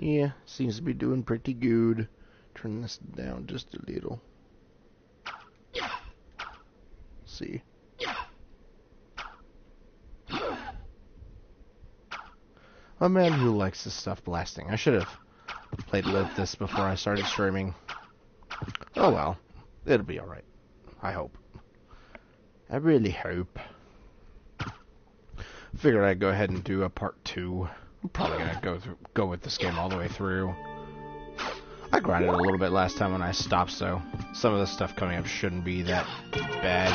Yeah, seems to be doing pretty good. Turn this down just a little. See. A man who likes this stuff blasting. I should have played with this before I started streaming. Oh well. It'll be alright. I hope. I really hope. Figured I'd go ahead and do a part 2. I'm probably gonna go with this game all the way through. I grinded a little bit last time when I stopped, so some of the stuff coming up shouldn't be that bad.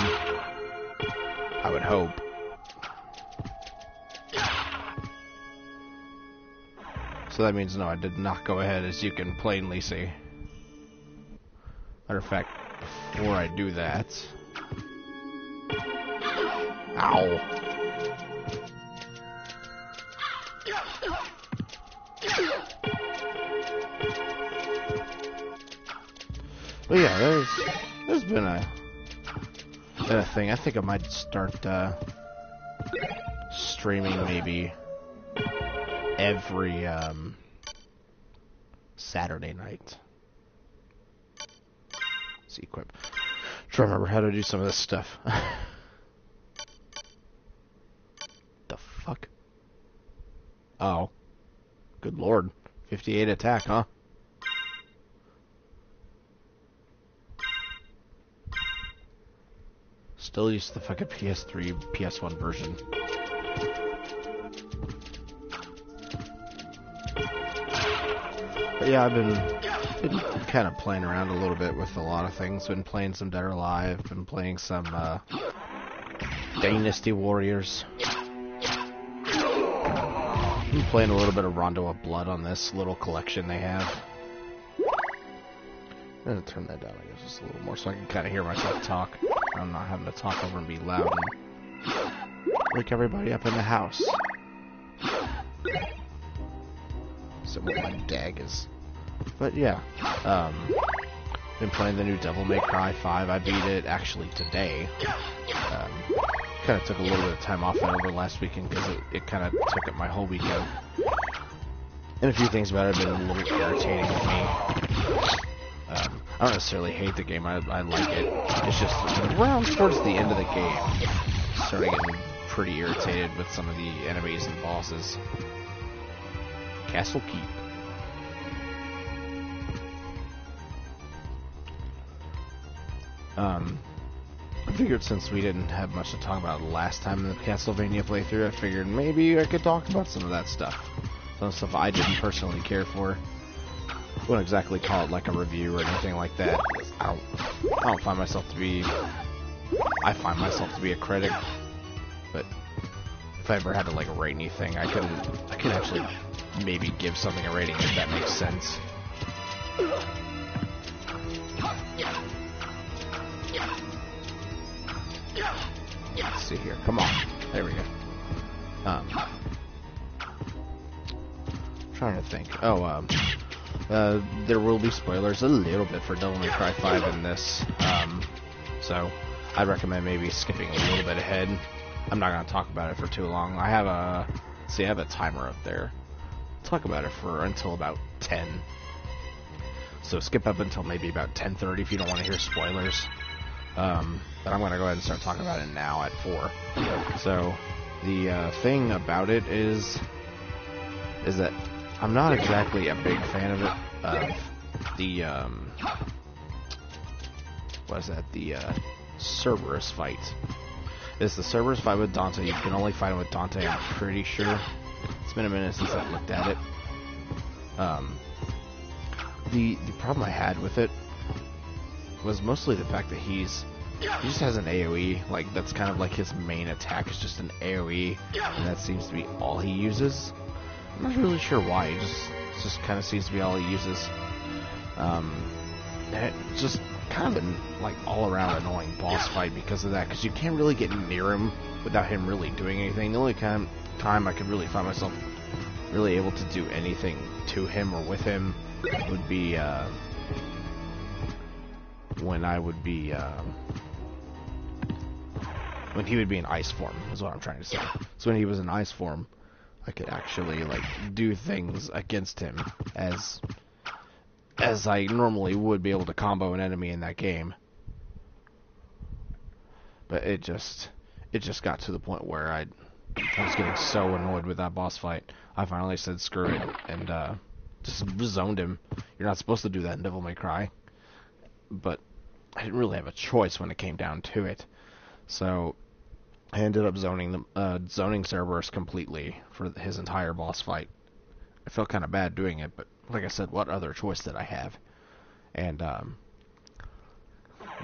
I would hope. So that means no, I did not go ahead, as you can plainly see. Matter of fact, before I do that... Ow! But yeah, there's been a thing. I think I might start streaming maybe every Saturday night. Let's equip. Try to remember how to do some of this stuff. The fuck? Oh. Good lord. 58 attack, huh? Still use the fucking PS3, PS1 version. But yeah, I've been kind of playing around a little bit with a lot of things. Been playing some Dead or Alive. Been playing some Dynasty Warriors. Been playing a little bit of Rondo of Blood on this little collection they have. I'm gonna turn that down, I guess, just a little more so I can kind of hear myself talk. I'm not having to talk over and be loud and wake everybody up in the house. So what my dag is. But yeah, been playing the new Devil May Cry 5. I beat it actually today. Kind of took a little bit of time off over last weekend because it kind of took up my whole weekend. And a few things about it have been a little irritating with me. I don't necessarily hate the game, I like it. It's just around towards the end of the game, started getting pretty irritated with some of the enemies and bosses. Castle Keep. I figured since we didn't have much to talk about last time in the Castlevania playthrough, I figured maybe I could talk about some of that stuff. Some stuff I didn't personally care for. I wouldn't exactly call it like a review or anything like that. I don't find myself to be... I find myself to be a critic, but if I ever had to like rate anything, I could actually maybe give something a rating if that makes sense. Let's see here. Come on. There we go. Trying to think. Oh, there will be spoilers a little bit for Devil May Cry 5 in this, so I'd recommend maybe skipping a little bit ahead. I'm not going to talk about it for too long. I have a timer up there. I'll talk about it for until about 10. So skip up until maybe about 10:30 if you don't want to hear spoilers. But I'm going to go ahead and start talking about it now at 4. So the thing about it is that I'm not exactly a big fan of it, the, what is that, the, Cerberus fight. It's the Cerberus fight with Dante. You can only fight him with Dante, I'm pretty sure. It's been a minute since I looked at it. The problem I had with it was mostly the fact that he just has an AoE, like, that's kind of like his main attack, is just an AoE, and that seems to be all he uses. I'm not really sure why. It just kind of seems to be all he uses. And it's just kind of an like all-around annoying boss fight because of that. Because you can't really get near him without him really doing anything. The only time I could really find myself really able to do anything to him or with him would be when I would be when he would be in ice form. Is what I'm trying to say. So when he was in ice form. I could actually like do things against him as I normally would be able to combo an enemy in that game. But it just got to the point where I was getting so annoyed with that boss fight. I finally said screw it and just zoned him. You're not supposed to do that in Devil May Cry, but I didn't really have a choice when it came down to it. So I ended up zoning Cerberus completely for his entire boss fight. I felt kind of bad doing it, but like I said, what other choice did I have? And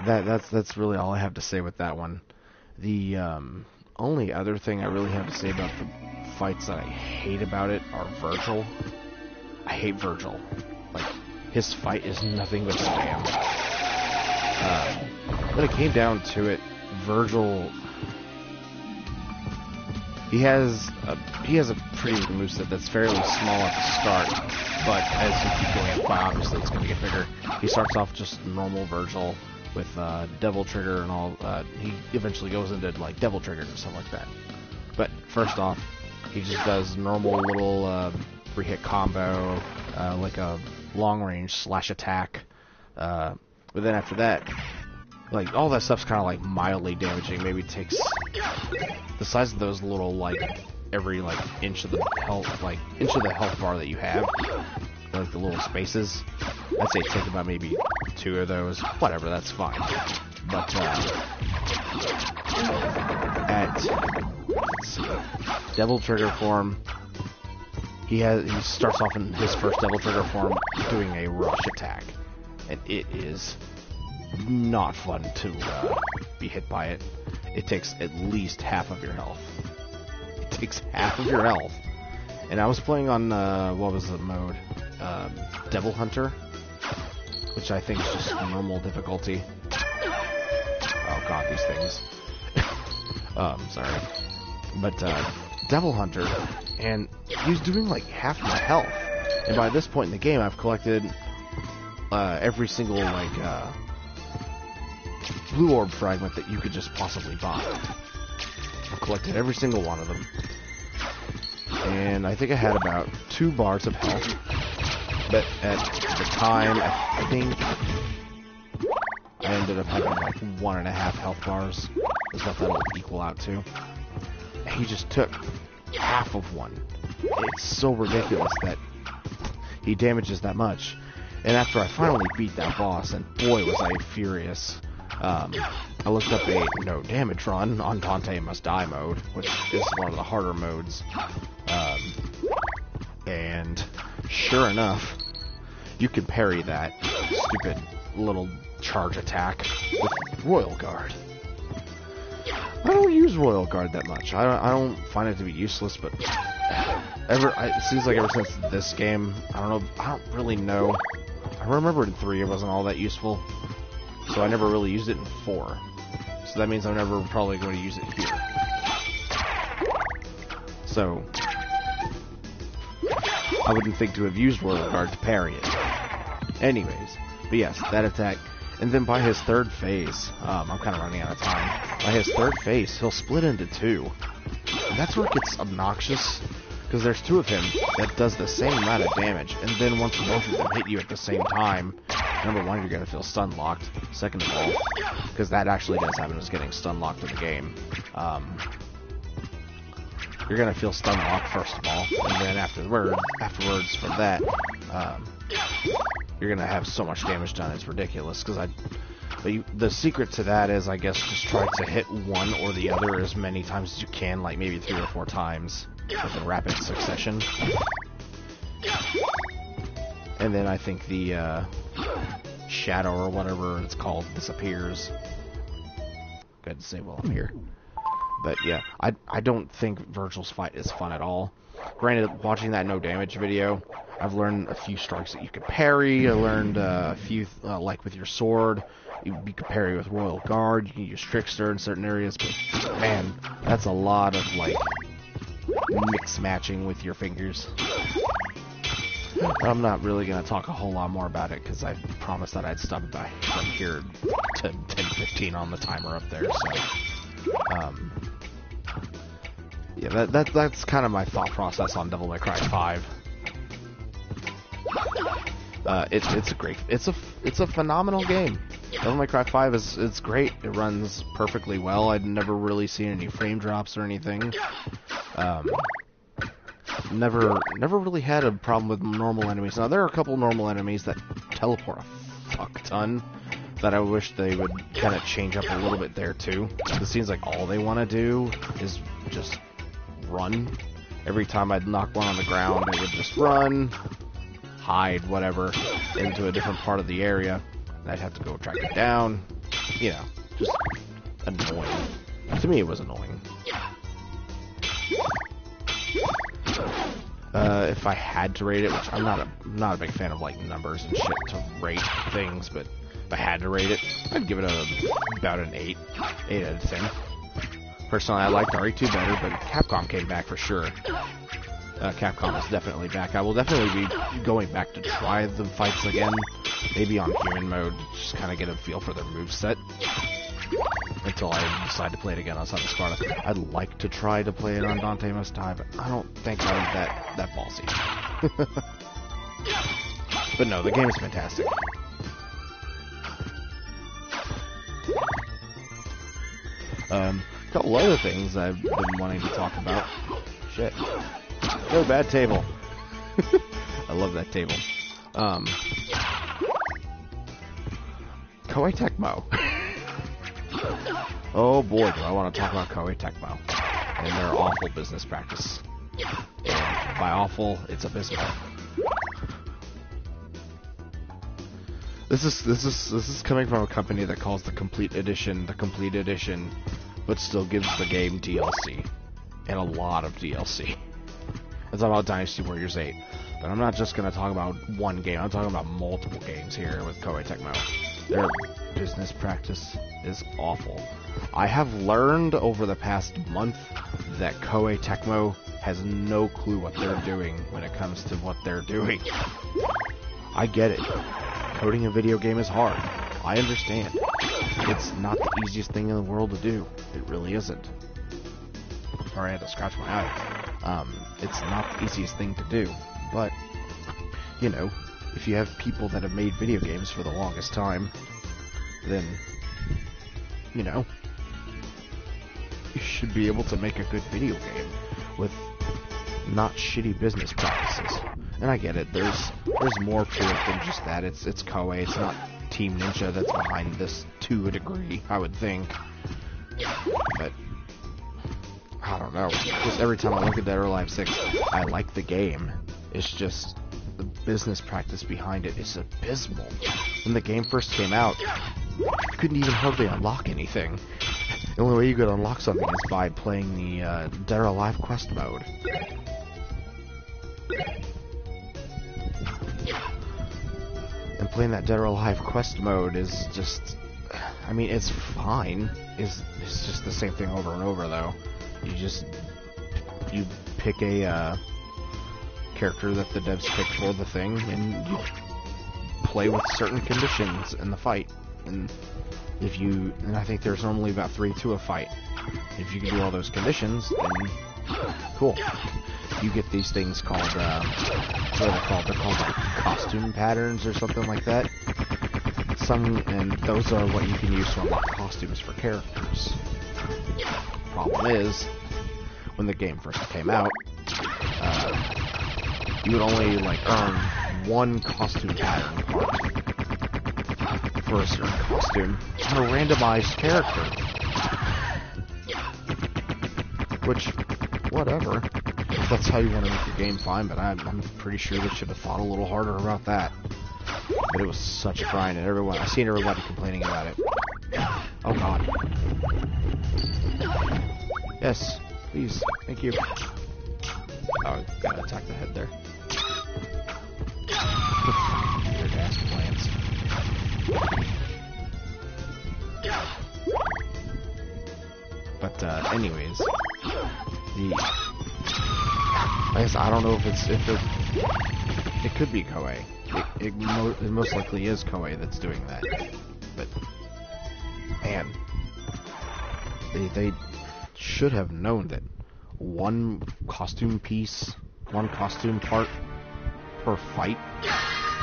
that's really all I have to say with that one. The only other thing I really have to say about the fights that I hate about it are Virgil. I hate Virgil. Like, his fight is nothing but spam. When it came down to it, Virgil, he has a pretty moveset that's fairly small at the start, but as you keep going up, obviously it's going to get bigger. He starts off just normal Virgil with Devil Trigger and all. He eventually goes into like Devil Triggers and stuff like that. But first off, he just does normal little 3-hit combo, like a long-range slash attack. But then after that, like all that stuff's kind of like mildly damaging. Maybe it takes the size of those little like every like inch of the health bar that you have, like the little spaces. I'd say take about maybe 2 of those. Whatever, that's fine. But let's see, Devil Trigger form, he starts off in his first Devil Trigger form doing a rush attack, and it is not fun to be hit by it. It takes at least half of your health. It takes half of your health. And I was playing on what was the mode? Devil Hunter, which I think is just normal difficulty. Oh god, these things. Sorry. But Devil Hunter, and he was doing like half my health. And by this point in the game, I've collected every single like blue orb fragment that you could just possibly buy. I've collected every single one of them. And I think I had about 2 bars of health. But at the time, I think I ended up having like 1.5 health bars. Is what that'll equal out to. And he just took half of one. It's so ridiculous that he damages that much. And after I finally beat that boss, and boy was I furious, I looked up a no damage run on Dante Must Die mode, which is one of the harder modes. And sure enough, you can parry that stupid little charge attack with Royal Guard. I don't use Royal Guard that much. I don't find it to be useless, but it seems like ever since this game, I don't really know. I remember in 3 it wasn't all that useful, so I never really used it in 4. So that means I'm never probably going to use it here. So I wouldn't think to have used Royal Guard to parry it. Anyways, but yes, that attack. And then by his 3rd phase, I'm kind of running out of time. By his 3rd phase, he'll split into 2. And that's where it gets obnoxious, because there's 2 of him that does the same amount of damage. And then once both of them hit you at the same time, number 1, you're going to feel stun locked. Second of all, because that actually does happen, is getting stun locked in the game. You're going to feel stun locked first of all, and then afterwards from that, you're going to have so much damage done, it's ridiculous. The secret to that is, I guess, just try to hit one or the other as many times as you can, like maybe 3 or 4 times within rapid succession. And then I think the shadow or whatever it's called disappears. Go ahead and say while I'm here. But yeah, I don't think Virgil's fight is fun at all. Granted, watching that no damage video, I've learned a few strikes that you can parry. I learned a few, like with your sword, you can parry with Royal Guard, you can use Trickster in certain areas, but man, that's a lot of like mix matching with your fingers. I'm not really going to talk a whole lot more about it, because I promised that I'd stop by from here to 10:15 on the timer up there, so Yeah, that's kind of my thought process on Devil May Cry 5. It's a phenomenal game. Devil May Cry 5 it's great. It runs perfectly well. I'd never really seen any frame drops or anything. Never really had a problem with normal enemies. Now there are a couple normal enemies that teleport a fuck ton that I wish they would kind of change up a little bit there too. It seems like all they want to do is just run. Every time I'd knock one on the ground, it would just run, hide, whatever, into a different part of the area. And I'd have to go track it down. You know, just annoying. To me, it was annoying. If I had to rate it, which I'm not a big fan of like numbers and shit to rate things, but if I had to rate it, I'd give it about an 8 out of 10. Personally, I liked RE2 better, but Capcom came back for sure. Capcom is definitely back. I will definitely be going back to try the fights again, maybe on human mode, just kind of get a feel for their moveset. Until I decide to play it again on Sons of Sparta. I'd like to try to play it on Dante Must Die, but I don't think I'm that ballsy. But no, the game is fantastic. A couple other things I've been wanting to talk about. Shit. No bad table. I love that table. Koei Tecmo. Oh boy, do I want to talk about Koei Tecmo and their awful business practice. And by awful, it's abysmal. This is coming from a company that calls the complete edition, but still gives the game DLC and a lot of DLC. It's about Dynasty Warriors 8, but I'm not just gonna talk about one game. I'm talking about multiple games here with Koei Tecmo. Their business practice is awful. I have learned over the past month that Koei Tecmo has no clue what they're doing when it comes to what they're doing. I get it. Coding a video game is hard. I understand. It's not the easiest thing in the world to do. It really isn't. Sorry, I had to scratch my eye. It's not the easiest thing to do. But, you know, if you have people that have made video games for the longest time, then, you know, you should be able to make a good video game with not shitty business practices. And I get it, there's more to it than just that. It's Koei, it's not Team Ninja that's behind this to a degree, I would think. But I don't know. Just every time I look at Dead or Alive 6, I like the game. It's just the business practice behind it is abysmal. When the game first came out, you couldn't even hardly unlock anything. The only way you could unlock something is by playing the Dead or Alive quest mode. And playing that Dead or Alive quest mode is just... I mean, it's fine. It's just the same thing over and over, though. You pick a character that the devs picked for the thing, and you play with certain conditions in the fight. And I think there's normally about 3 to a fight. If you can do all those conditions, then cool. You get these things called, what are they called? They're called like costume patterns or something like that. And those are what you can use to unlock costumes for characters. Problem is, when the game first came out, you would only like earn one costume pattern part for a certain costume on a randomized character. Which, whatever. If that's how you want to make your game, fine, but I'm pretty sure they should have thought a little harder about that. But it was such a grind, and I've seen everybody complaining about it. Oh god. Yes, please, thank you. Oh, gotta attack the head there. Weird ass plans. But anyways, I guess I don't know if it could be Koei. It most likely is Koei that's doing that. But man, they should have known that one costume piece, one costume part per fight.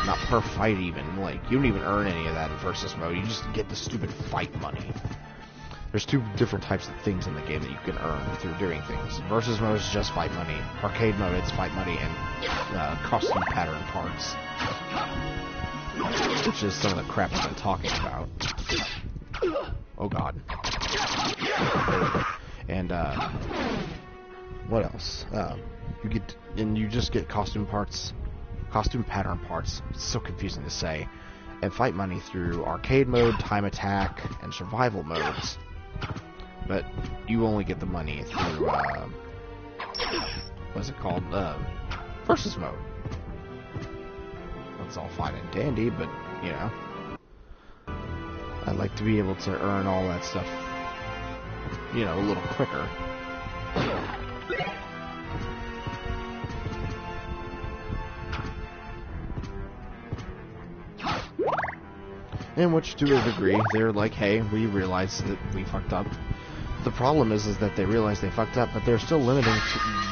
Not per fight even. Like, you don't even earn any of that in versus mode. You just get the stupid fight money. There's two different types of things in the game that you can earn through doing things. Versus mode is just fight money. Arcade mode, it's fight money and costume pattern parts. Which is some of the crap I've been talking about. Oh god. And, what else? You just get costume parts, costume pattern parts. It's so confusing to say. And fight money through arcade mode, time attack, and survival modes. But you only get the money through, what's it called? Versus mode. That's all fine and dandy, but, you know, I'd like to be able to earn all that stuff, you know, a little quicker. In which, to a degree, they're like, hey, we realize that we fucked up. The problem is that they realize they fucked up, but they're still limiting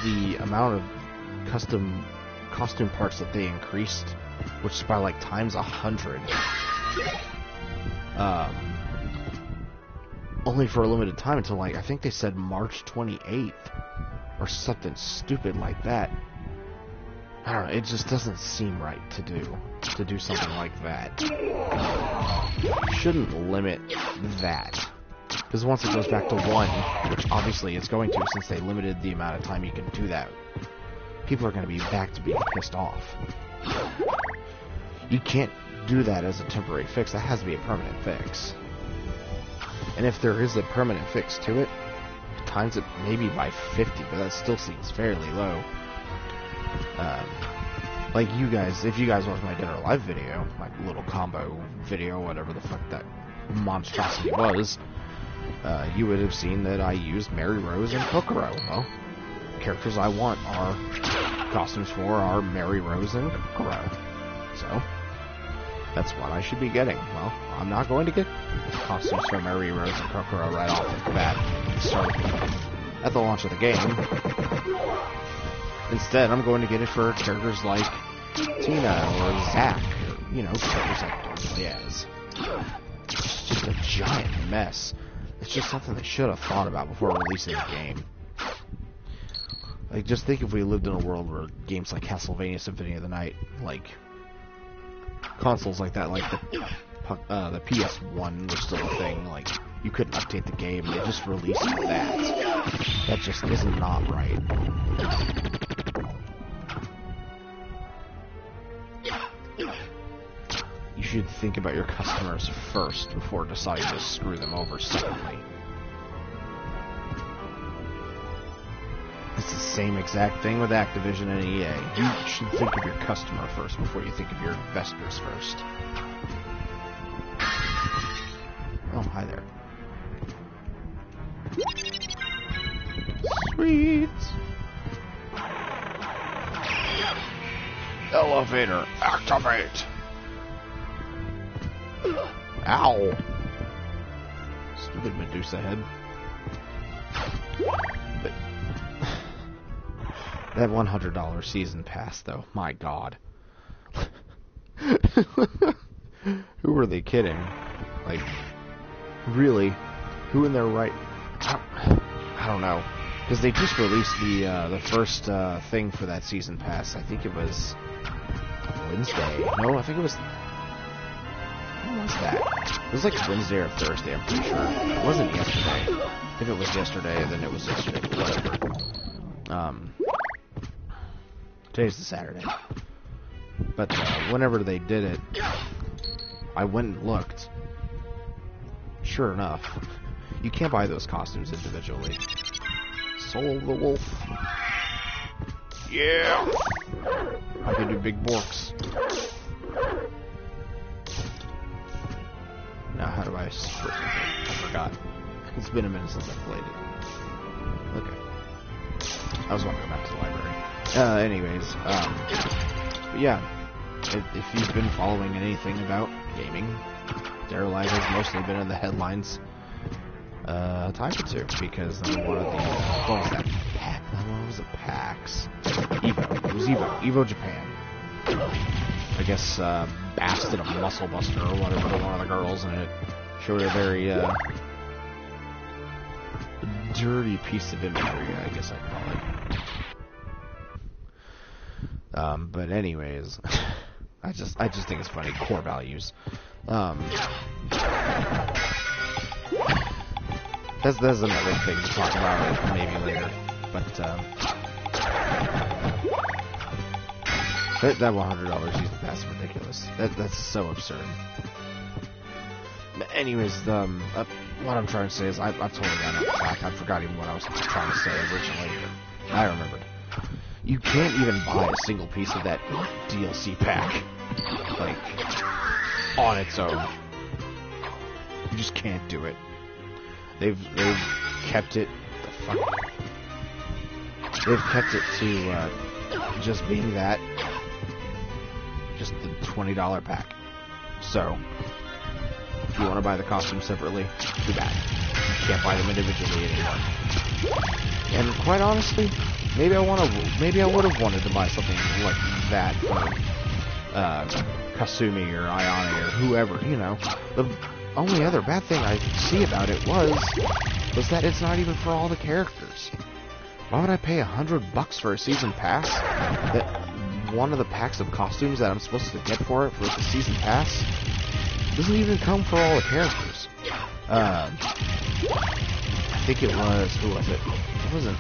the amount of custom costume parts that they increased, which is by like times 100. Only for a limited time until, like, I think they said March 28th or something stupid like that. I don't know, it just doesn't seem right to do something like that. You shouldn't limit that. Because once it goes back to 1, which obviously it's going to since they limited the amount of time you can do that, people are going to be back to being pissed off. You can't do that as a temporary fix. That has to be a permanent fix. And if there is a permanent fix to it, times it maybe by 50, but that still seems fairly low. Like you guys, if you guys watch my Dead or Alive video, my little combo video, whatever the fuck that monstrosity was, you would have seen that I used Mary Rose and Kokoro. Well, characters I want are costumes for are Mary Rose and Kokoro. So, that's what I should be getting. Well, I'm not going to get costumes for Mary Rose and Kokoro right off the bat, at the launch of the game. Instead, I'm going to get it for characters like Tina or Zack, or, you know, characters I don't play as. It's just a giant mess. It's just something they should have thought about before releasing the game. Like, just think if we lived in a world where games like Castlevania Symphony of the Night, like, consoles like that, like the PS1 was still a thing, like, you couldn't update the game, they just released that. That just is not right. You should think about your customers first before deciding to screw them over secondly. It's the same exact thing with Activision and EA. You should think of your customer first before you think of your investors first. Oh, hi there. Sweet! Elevator, activate! Ow! Stupid Medusa head. But that $100 season pass, though, my god. Who were they kidding? Like, really? Who in their right... I don't know. Because they just released the first thing for that season pass. I think it was Wednesday. No, I think it was... When was that? It was like Wednesday or Thursday, I'm pretty sure. It wasn't yesterday. If it was yesterday, then it was yesterday. Whatever. Today's the Saturday. But whenever they did it, I went and looked. Sure enough, you can't buy those costumes individually. Soul of the Wolf. Yeah! I can do big borks. Now, how do I switch? I forgot. It's been a minute since I played it. Okay. I was wondering back to the library. Anyways, but yeah, if you've been following anything about gaming, Dead or Alive has mostly been in the headlines a time or two, because one of the, what was that? what was it? PAX. Evo. It was Evo. Evo Japan. I guess Bass did a muscle buster or whatever to one of the girls, and it showed a very dirty piece of imagery, I guess I'd call it. But anyways, I just think it's funny. Core values. That's another thing to talk about maybe later. But that $100 season pass is ridiculous. That's so absurd. But anyways, what I'm trying to say is I've totally gone off track. I forgot even what I was trying to say originally. I remembered. You can't even buy a single piece of that DLC pack, like, on its own. You just can't do it. They've kept it They've kept it to just being that, just the $20 pack. So if you want to buy the costumes separately, too bad. You can't buy them individually anymore. And quite honestly, maybe I would have wanted to buy something like that for Kasumi or Ayane or whoever, you know. The only other bad thing I see about it was that it's not even for all the characters. Why would I pay $100 for a season pass that one of the packs of costumes that I'm supposed to get for it for the season pass doesn't even come for all the characters? I think it was, who was it? It wasn't.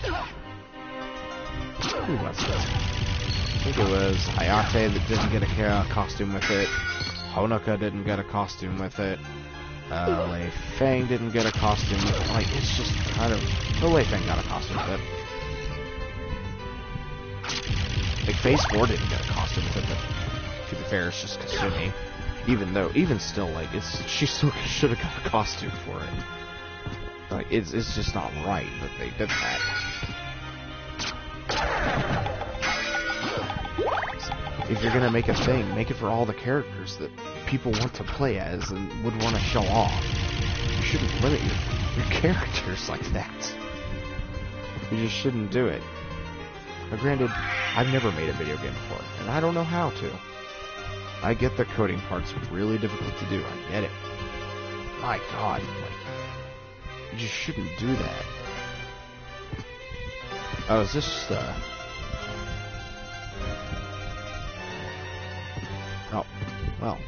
Who was it? I think it was Hayate that didn't get a costume with it. Honoka didn't get a costume with it. Lei Fang didn't get a costume with it. Like, it's just kind of... No, Lei Fang got a costume with it. Like, Phase 4 didn't get a costume with it, but to be fair, it's just Kasumi. Even still, like, she still should have got a costume for it. Like, it's just not right that they did that. If you're gonna make a thing, make it for all the characters that people want to play as and would want to show off. You shouldn't limit your characters like that. You just shouldn't do it. Now, granted, I've never made a video game before, and I don't know how to. I get the coding part's really difficult to do. I get it. My God, like, you just shouldn't do that. Oh, is this Oh, well.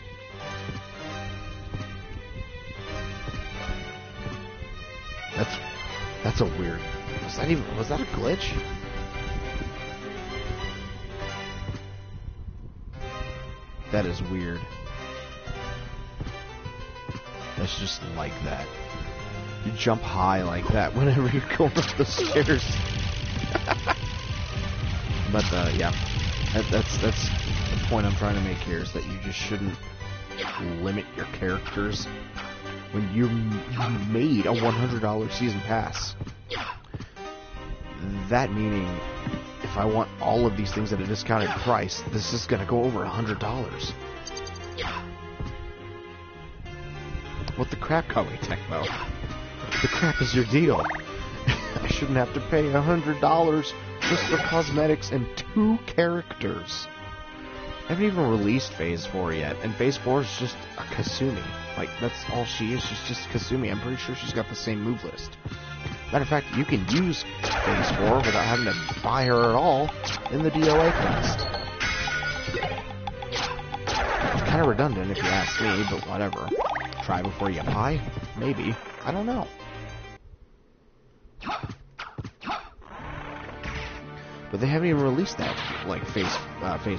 That's a weird... Was that a glitch? That is weird. That's just like that. You jump high like that whenever you're going up the stairs. But, yeah. That's the point I'm trying to make here, is that you just shouldn't limit your characters when you made a $100 season pass. That meaning, if I want all of these things at a discounted price, this is gonna go over $100. What the crap, Koei Tecmo? The crap is your deal? I shouldn't have to pay $100 just for cosmetics and 2 characters. I haven't even released Phase 4 yet, and Phase 4 is just a Kasumi. Like, that's all she is. She's just Kasumi. I'm pretty sure she's got the same move list. Matter of fact, you can use Phase 4 without having to buy her at all in the DOA class. It's kind of redundant if you ask me, but whatever. Try before you buy? Maybe. I don't know. But they haven't even released that, like, Phase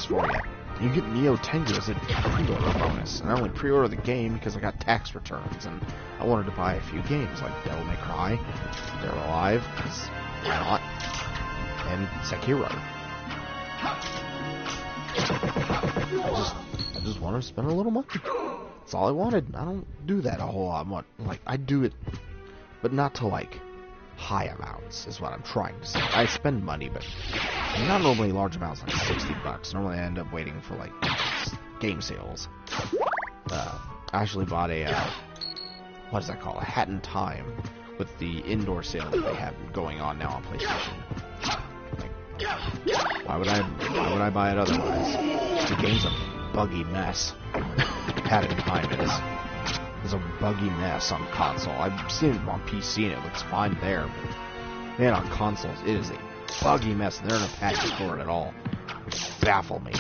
4 yet. You get Neo Tengu as a pre-order bonus, and I only pre-ordered the game because I got tax returns, and I wanted to buy a few games, like Devil May Cry, Dead or Alive, because why not, and Sekiro. I just wanted to spend a little money. That's all I wanted. I don't do that a whole lot more. Like, I do it, but not to, like, high amounts, is what I'm trying to say. I spend money, but not normally large amounts, like $60. Normally I end up waiting for, like, game sales. I actually bought a, what does that call? A Hat in Time with the indoor sale that they have going on now on PlayStation. Why would I buy it otherwise? The game's a buggy mess. Had it behind it. It's a buggy mess on console. I've seen it on PC and it looks fine there, but man, on consoles it is a buggy mess, and there are no patches for it at all, which baffle me.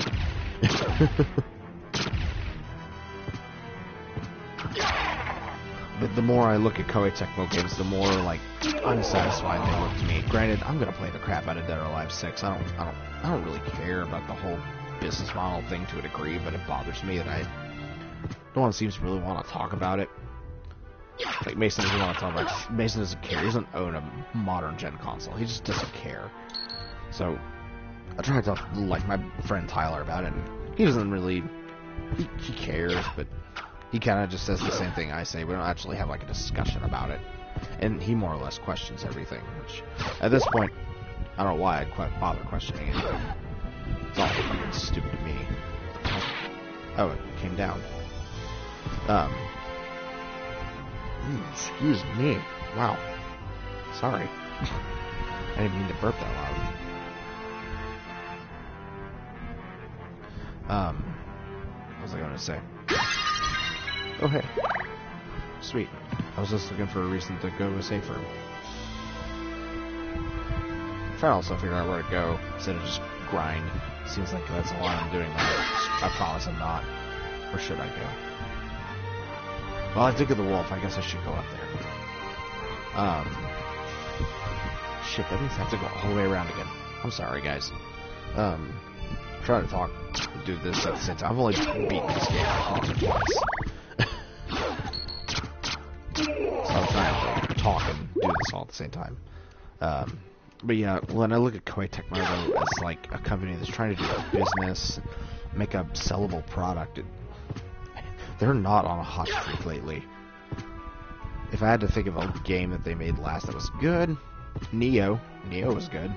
But the more I look at Koei Tecmo games, the more like unsatisfied they look to me. Granted, I'm gonna play the crap out of Dead or Alive 6. I don't really care about the whole business model thing to a degree, but it bothers me that no one seems to really want to talk about it. Like Mason doesn't want to talk about it. Mason doesn't care. He doesn't own a modern gen console. He just doesn't care. So I try to talk to like my friend Tyler about it, and he doesn't really. He cares, but he kind of just says the same thing I say. We don't actually have like a discussion about it, and he more or less questions everything. Which at this point, I don't know why I'd bother questioning anything. It's all fucking stupid to me. Oh, it came down. Excuse me. Wow. Sorry. I didn't mean to burp that loud. What was I going to say? Oh, hey. Sweet. I was just looking for a reason to go to a safe room. I'm trying to also figure out where to go instead of just grind. Seems like that's a lot I'm doing, but I promise I'm not. Where should I go? Well, I did get the wolf. I guess I should go up there. Shit, that means I have to go all the way around again. I'm sorry, guys. Try to talk, do this at the same time. I've only beaten this game once or twice. So I'm trying to talk and do this all at the same time. But yeah, when I look at Koei Tecmo as like a company that's trying to do a business, make a sellable product, they're not on a hot streak lately. If I had to think of a game that they made last that was good, Neo was good.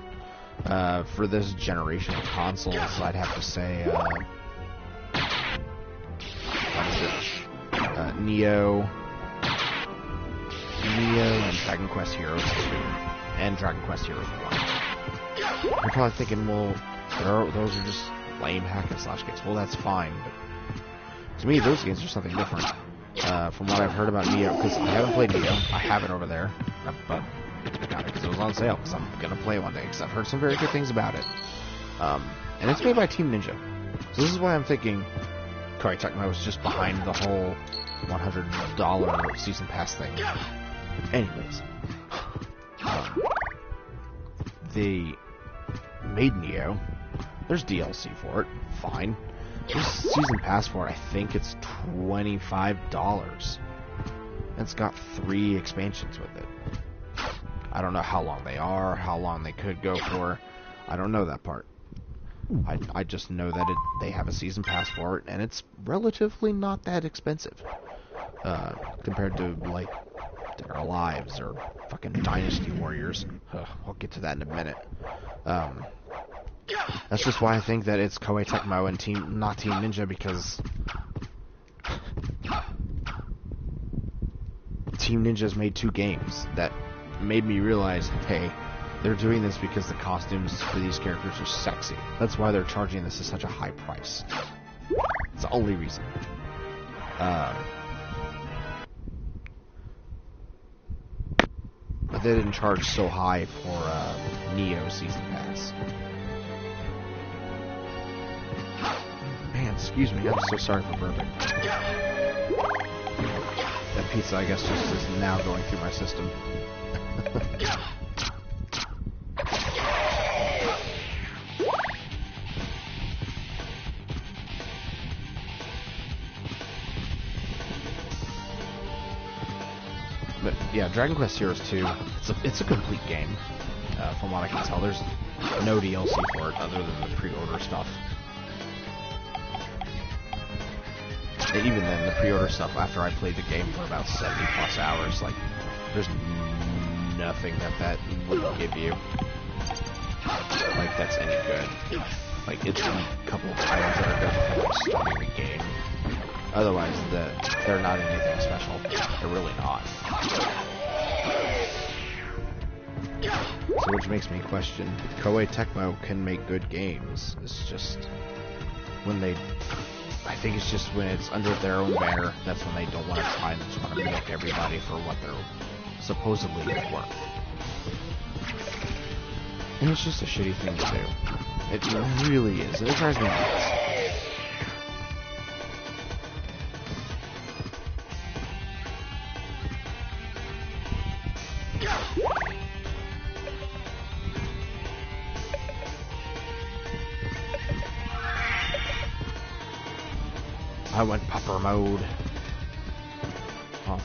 For this generation of consoles, I'd have to say, Neo and Dragon Quest Heroes 2, and Dragon Quest Heroes 1. You're probably thinking, well, those are just lame hack and slash games. Well, that's fine, but to me, those games are something different. From what I've heard about Neo, because I haven't played Neo, I have it over there, but I got it because it was on sale, because I'm going to play it one day, because I've heard some very good things about it. And it's made by Team Ninja. So this is why I'm thinking Koei Tecmo was just behind the whole $100 season pass thing. Anyways, they made Neo. There's DLC for it. Fine. There's season pass for it. I think it's $25. And it's got 3 expansions with it. I don't know how long they are, how long they could go for. I don't know that part. I just know that they have a season pass for it, and it's relatively not that expensive. Compared to, like, Dead or Alive's or fucking Dynasty Warriors. I'll get to that in a minute. That's just why I think that it's Koei Tecmo and not Team Ninja, because Team Ninja's made 2 games that made me realize, hey, they're doing this because the costumes for these characters are sexy. That's why they're charging this at such a high price. It's the only reason. But they didn't charge so high for Neo Season Pass. Man, excuse me, I'm so sorry for burping. That pizza, I guess, just is now going through my system. But yeah, Dragon Quest Heroes 2, it's a complete game. From what I can tell, there's no DLC for it other than the pre-order stuff. And even then, the pre-order stuff, after I played the game for about 70 plus hours, like, there's nothing that would give you, like, that's any good. Like, it's a couple of items that are good for starting the game. Otherwise, they're not anything special. They're really not. So which makes me question, Koei Tecmo can make good games. It's just when they, I think it's just when it's under their own banner, that's when they don't want to try and just want to milk everybody for what they're supposedly worth. And it's just a shitty thing to do. It really is. And it drives me nuts. I went pupper mode. Oh.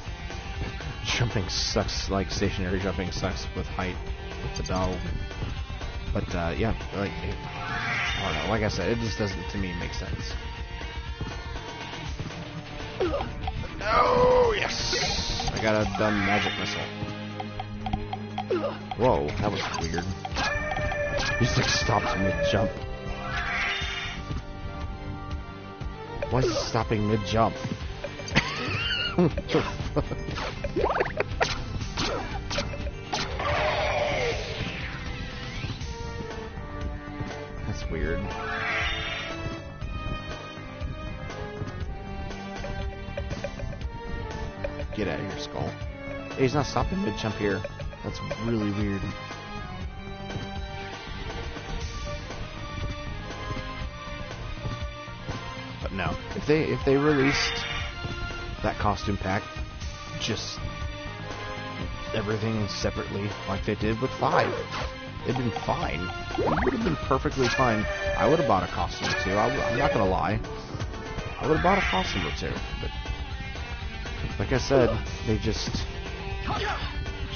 Jumping sucks, like stationary jumping sucks with height with the dog. But yeah, like I don't know. Like I said, it just doesn't to me make sense. Oh yes, I got a dumb magic missile. Whoa, that was weird. He just like stopped mid-jump. Why is he stopping mid-jump? What the fuck? That's weird. Get out of here, Skull. Hey, he's not stopping mid-jump here. That's really weird. But no, if they released that costume pack, just everything separately like they did with 5, it'd been fine. It would have been perfectly fine. I would have bought a costume or two. I'm not gonna lie. I would have bought a costume or two, but like I said, they just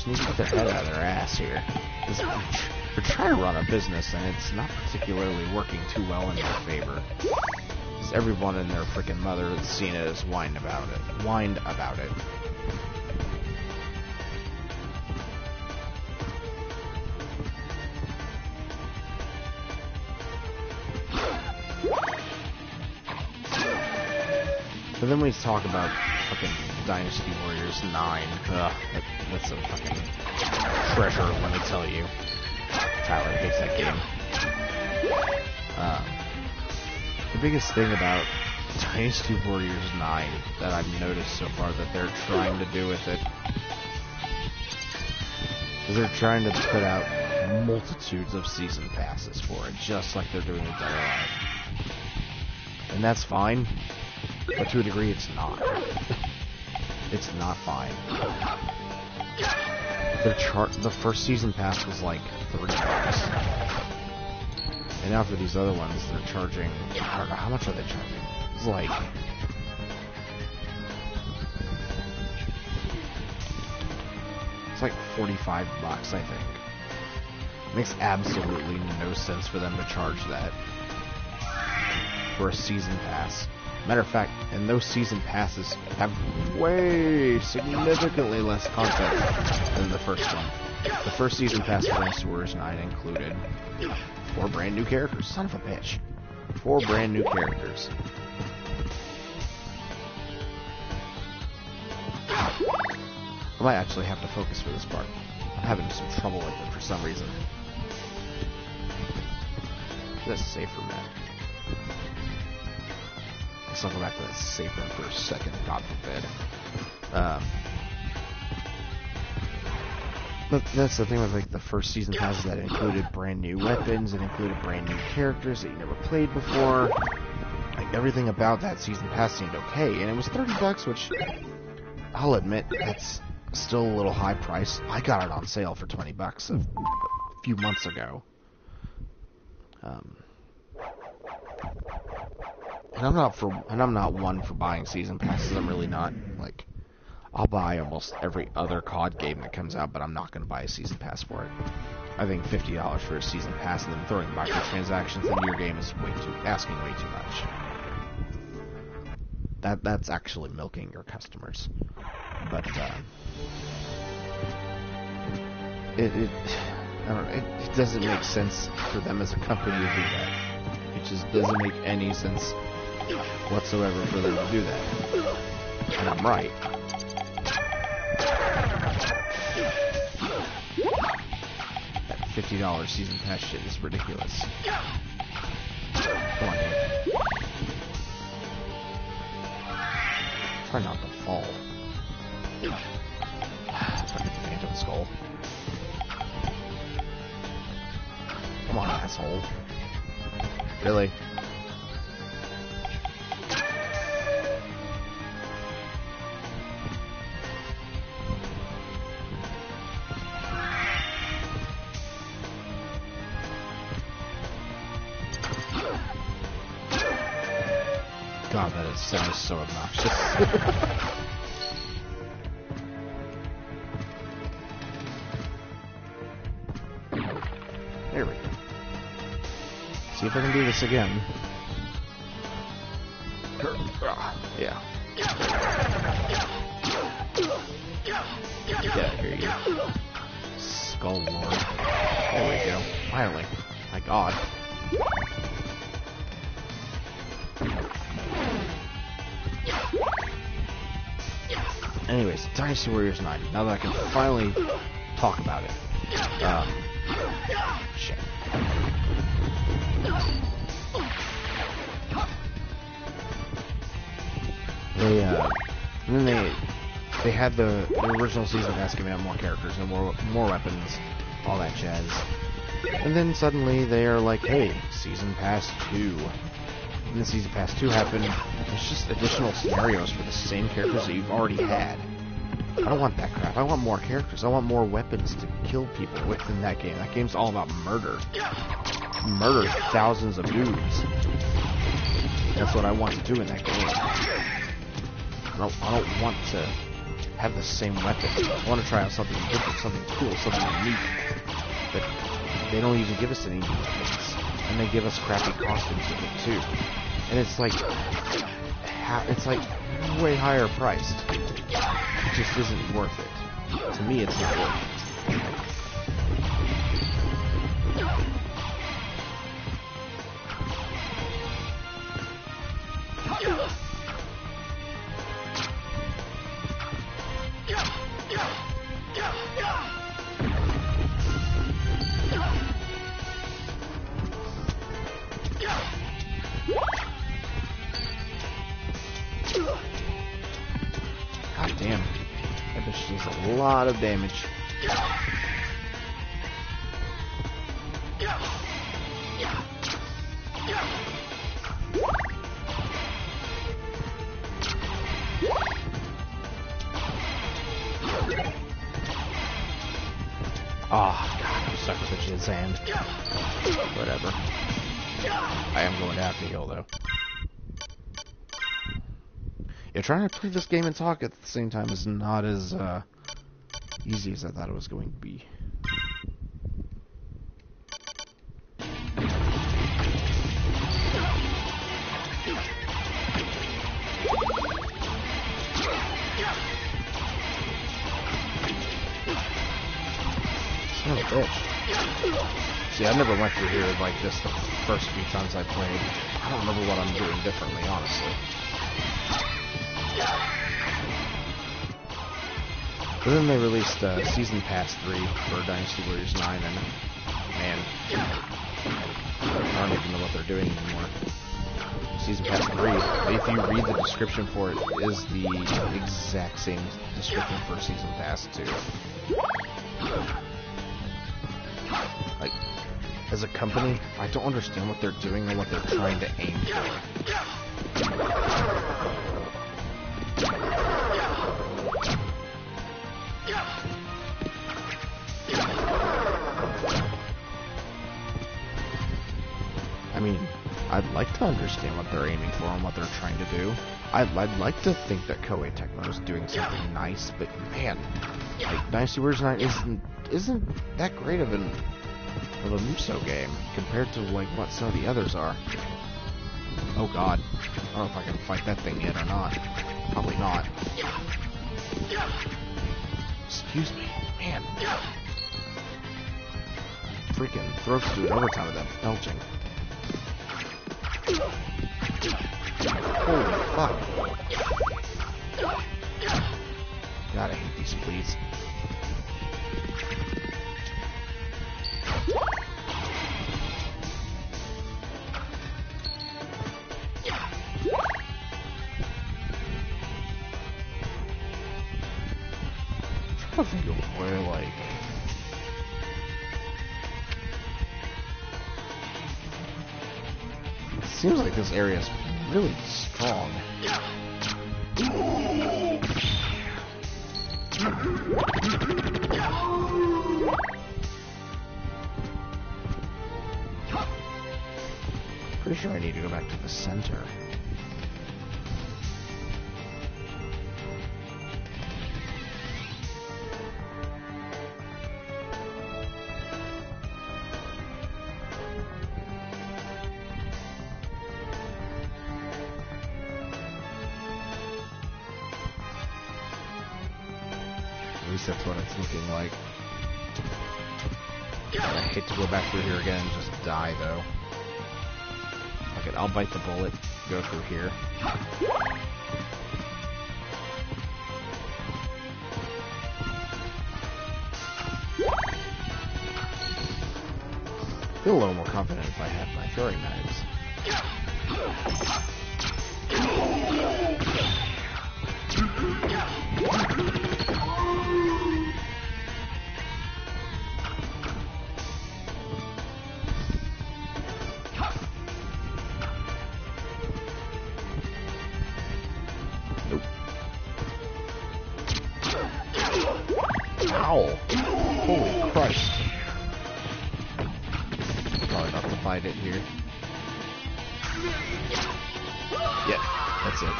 need to get their head out of their ass here. They're trying to run a business, and it's not particularly working too well in their favor. Because everyone and their freaking mother that's seen it has whined about it. But then we talk about fucking Dynasty Warriors 9. That's a fucking treasure, let me tell you. Tyler hates that game. The biggest thing about Dynasty Warriors 9 that I've noticed so far that they're trying to do with it is they're trying to put out multitudes of season passes for it, just like they're doing with Dead or Alive. And that's fine, but to a degree it's not. It's not fine. The first season pass was like $3. And now for these other ones, they're charging, I don't know, how much are they charging? It's like, $45, I think. Makes absolutely no sense for them to charge that for a season pass. Matter of fact, and those season passes have way significantly less content than the first one. The first season pass for Dynasty Warriors 9 included 4 brand new characters. Son of a bitch. 4 brand new characters. I might actually have to focus for this part. I'm having some trouble with it for some reason. That's safer, man. I'll go back to that safe room for a second, God forbid. But that's the thing with like the first season passes, that it included brand new weapons, it included brand new characters that you never played before. Like everything about that season pass seemed okay, and it was $30, which I'll admit that's still a little high price. I got it on sale for $20 a few months ago. And I'm not one for buying season passes. I'm really not. Like, I'll buy almost every other COD game that comes out, but I'm not going to buy a season pass for it. I think $50 for a season pass and then throwing microtransactions into your game is asking way too much. That's actually milking your customers. But it doesn't make sense for them as a company to do that. It just doesn't make any sense whatsoever for them to do that. And I'm right. That $50 season pass shit is ridiculous. Come on, dude. Try not to fall. Fucking Phantom Skull. Come on, asshole. Really? God, that sounds so obnoxious. There we go. See if I can do this again. Yeah. Yeah, here you go. Skull Lord. There we go. Finally. My God. Anyways, Dynasty Warriors 9. Now that I can finally talk about it. Shit. And then they had the original season pass giving out more characters and more weapons, all that jazz. And then suddenly they are like, hey, Season Pass 2. And then Season Pass 2 happened. It's just additional scenarios for the same characters that you've already had. I don't want that crap. I want more characters. I want more weapons to kill people with in that game. That game's all about murder. Murder thousands of dudes. That's what I want to do in that game. I don't want to have the same weapon. I want to try out something different, something cool, something unique. But they don't even give us any new weapons. And they give us crappy costumes with it too. And it's like way higher priced. It just isn't worth it. To me, it's not worth it. God damn. That bitch does a lot of damage. Oh, God, I'm stuck with the jizz hand. Whatever. I am going to have to heal, though. Yeah, trying to play this game and talk at the same time is not as easy as I thought it was going to be. Son of a bitch. See, I never went through here like this the first few times I played. I don't remember what I'm doing differently, honestly. But then they released Season Pass 3 for Dynasty Warriors 9, and man, I don't even know what they're doing anymore. Season Pass 3, if you read the description for it, is the exact same description for Season Pass 2. Like, as a company, I don't understand what they're doing or what they're trying to aim for. I mean, I'd like to understand what they're aiming for and what they're trying to do. I'd like to think that Koei Tecmo is doing something nice, but man, like Dynasty Warriors 9 isn't that great of a Muso game compared to like what some of the others are. Oh God, I don't know if I can fight that thing yet or not. Probably not. Excuse me, man. Freaking throats doing overtime with that belching. Holy fuck. God, I hate these fleas. I think of where, like... It seems like this area is really strong. Pretty sure I need to go back to the center. At least that's what it's looking like. I hate to go back through here again and just die, though. Okay, I'll bite the bullet, go through here. Feel a little more confident if I have my throwing knives. Nope. Ow! Holy Christ. Probably not to fight it here. Yep, that's it.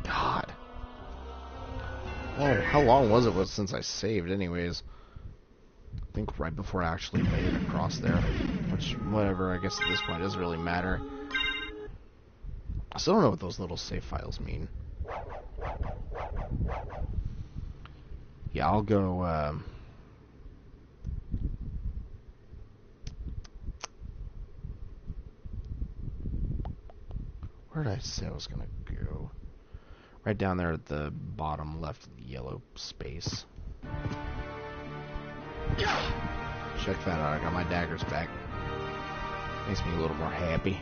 God. Oh, how long was it since I saved anyways? I think right before I actually made it across there. Which, whatever, I guess at this point doesn't really matter. I still don't know what those little save files mean. Yeah, I'll go, where did I say I was gonna go? Right down there at the bottom left of the yellow space. Check that out, I got my daggers back. Makes me a little more happy.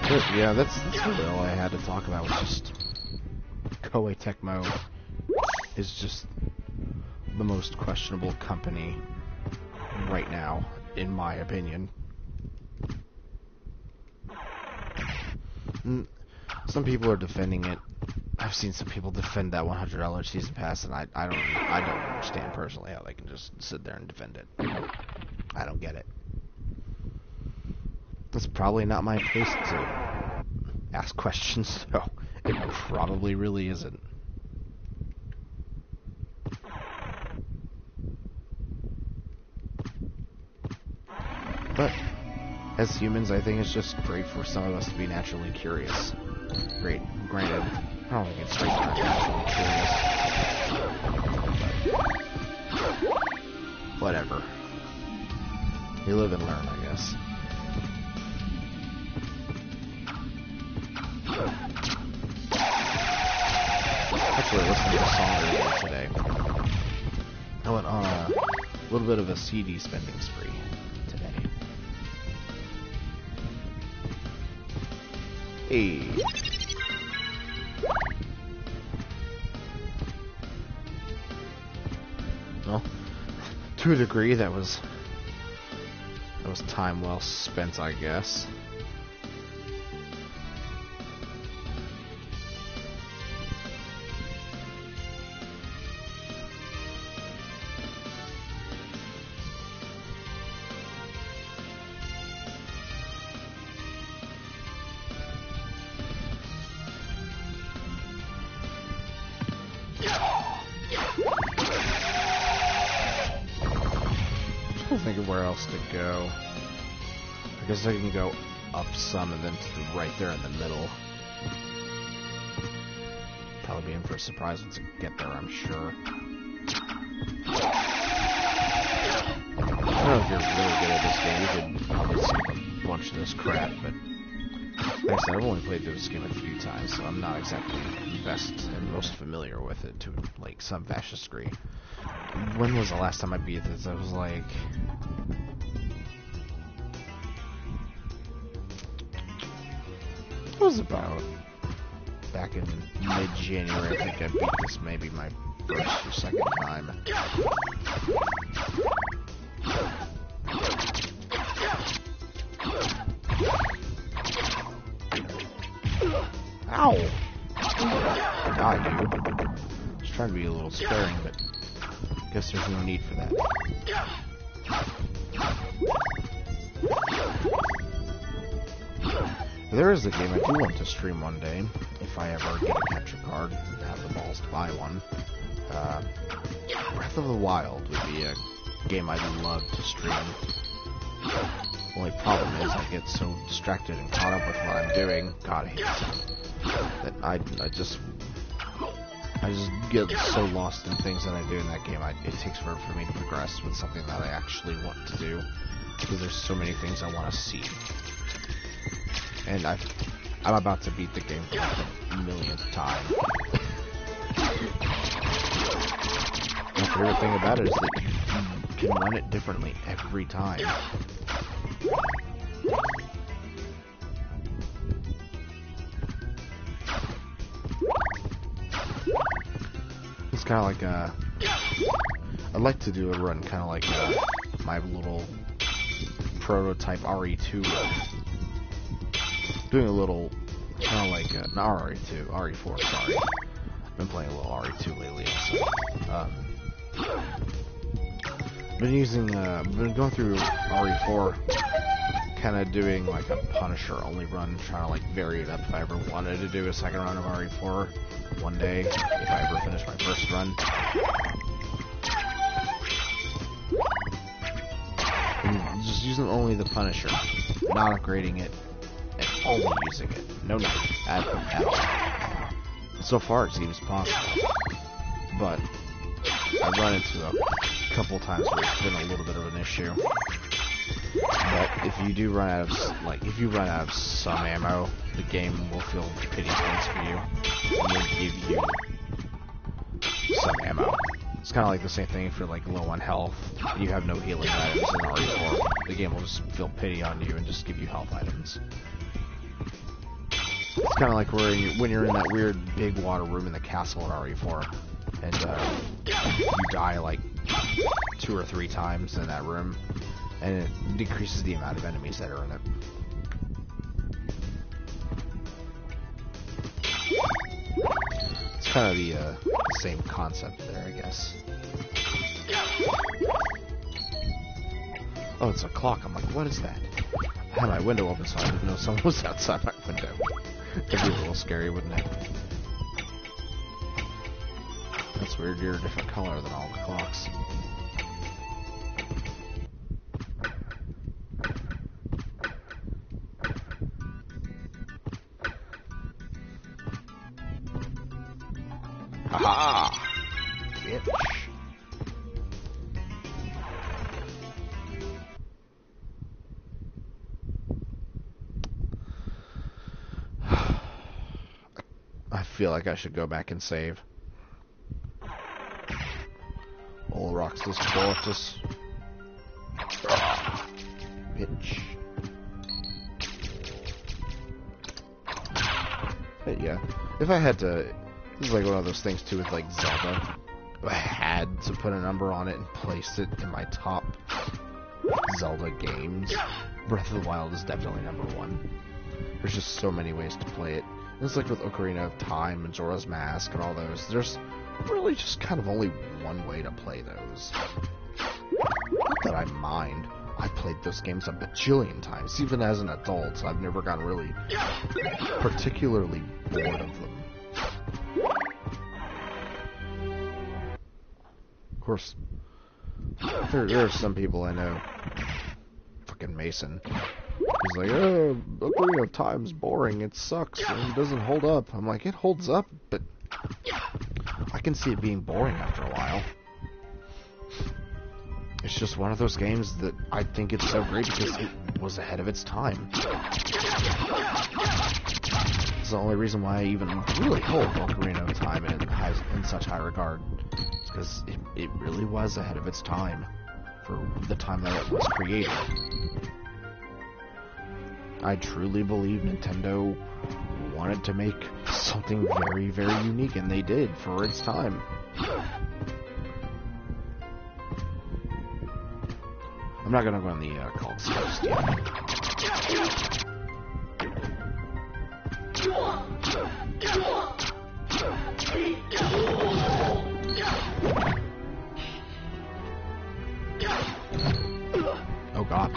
But yeah, that's really all I had to talk about was just Koei Tecmo is just the most questionable company right now, in my opinion. Some people are defending it. I've seen some people defend that $100 season pass, and I don't understand personally how they can just sit there and defend it. I don't get it. It's probably not my place to ask questions, so it probably really isn't. But as humans, I think it's just great for some of us to be naturally curious. Great, granted, I don't think it's great to be naturally curious. But whatever. You live and learn, I guess. Actually, listening to a song earlier today. I went on a little bit of a CD spending spree today. Hey. Well, to a degree, that was time well spent, I guess. I'm thinking where else to go. I guess I can go up some and then to the right there in the middle. Probably be in for a surprise once I get there, I'm sure. I don't know if you're really good at this game. You could probably skip a bunch of this crap, but Like I said, I've only played this game a few times, so I'm not exactly best and most familiar with it to like some vast degree. When was the last time I beat this? I was like, it was about back in mid-January. I think I beat this maybe my first or second time. Ow! Die, you. Just trying to be a little sparing, but I guess there's no need for that. There is a game I do want to stream one day, if I ever get a capture card and have the balls to buy one. Breath of the Wild would be a game I'd love to stream. Only problem is I get so distracted and caught up with what I'm doing. God, I hate it. That I just get so lost in things that I do in that game. It takes forever for me to progress with something that I actually want to do, because there's so many things I want to see. And I'm about to beat the game for like the millionth time. My favorite thing about it is that you can run it differently every time. It's kind of like a... I'd like to do a run kind of like my little prototype RE2 run. Doing a little, kind of like, not RE2, RE4, sorry. I've been playing a little RE2 lately, so, been going through RE4, kind of doing like a Punisher only run, trying to like vary it up if I ever wanted to do a second run of RE4 one day, if I ever finish my first run. And just using only the Punisher, not upgrading it. Only using it. No need at all. So far it seems possible. But I've run into a couple times where it's been a little bit of an issue. But if you do run out of some ammo, the game will feel pity points for you. And will give you some ammo. It's kinda like the same thing if you're like low on health, you have no healing items in RE4. The game will just feel pity on you and just give you health items. It's kind of like when you're in that weird big water room in the castle in RE4, and you die like 2 or 3 times in that room, and it decreases the amount of enemies that are in it. It's kind of the same concept there, I guess. Oh, it's a clock. I'm like, what is that? I had my window open, so I didn't know someone was outside my window. That'd be a little scary, wouldn't it? That's weird, you're a different color than all the clocks. Haha! Bitch. I feel like I should go back and save. Old Roxas Fortis. Bitch. But yeah, if I had to, this is like one of those things too with like Zelda. If I had to put a number on it and place it in my top Zelda games, Breath of the Wild is definitely #1. There's just so many ways to play it. It's like with Ocarina of Time, Majora's Mask, and all those. There's really just kind of only one way to play those. Not that I mind. I've played those games a bajillion times, even as an adult, so I've never gotten really particularly bored of them. Of course, there are some people I know, fucking Mason, he's like, oh, Ocarina of Time's boring, it sucks, and it doesn't hold up. I'm like, it holds up, but I can see it being boring after a while. It's just one of those games that I think it's so great because it was ahead of its time. That's the only reason why I even really hold Ocarina of Time in such high regard. It's because it really was ahead of its time for the time that it was created. I truly believe Nintendo wanted to make something very, very unique, and they did for its time. I'm not gonna go on the cult coast yet. Oh god.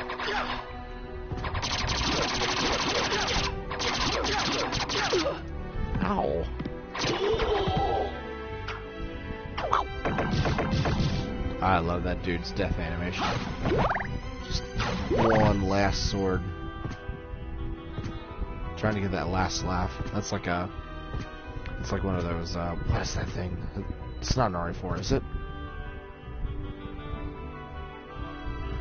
Ow. I love that dude's death animation. Just one last sword. Trying to get that last laugh. That's like a... It's like one of those, what is that thing? It's not an RE4, is it?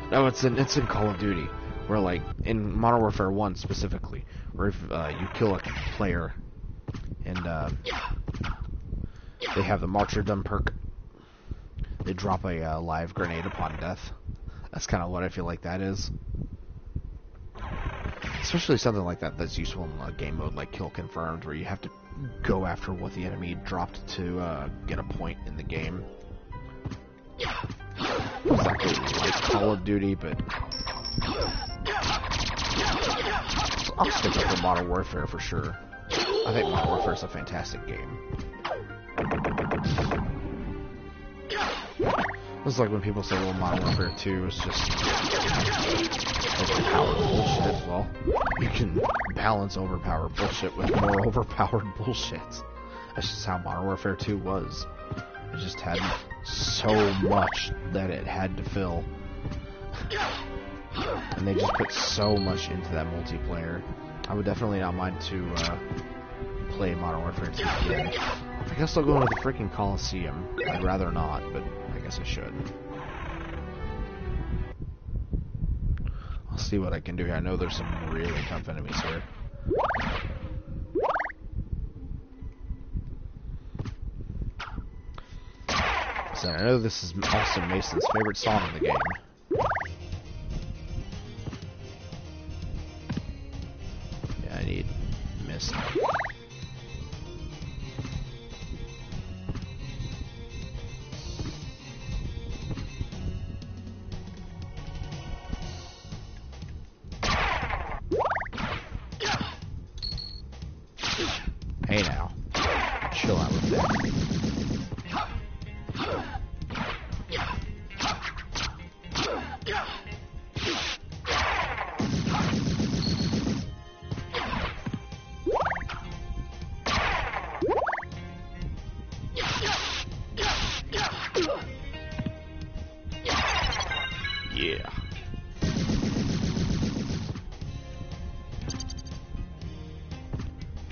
No, it's in Call of Duty. Where, like, in Modern Warfare 1 specifically, where if you kill a player, and they have the martyrdom perk, they drop a live grenade upon death. That's kind of what I feel like that is. Especially something like that that's useful in game mode like Kill Confirmed, where you have to go after what the enemy dropped to get a point in the game. Exactly like Call of Duty, but I'll stick up for Modern Warfare for sure. I think Modern Warfare is a fantastic game. It's like when people say, well, Modern Warfare 2 is just overpowered bullshit. Well, you can balance overpowered bullshit with more overpowered bullshit. That's just how Modern Warfare 2 was. It just had so much that it had to fill. And they just put so much into that multiplayer. I would definitely not mind to play Modern Warfare 2 again. I guess I'll go into the freaking Coliseum. I'd rather not, but I guess I should. I'll see what I can do here. I know there's some really tough enemies here. So I know this is Austin Mason's favorite song in the game. Yeah, I need mist. Hey now, chill out with that. Yeah.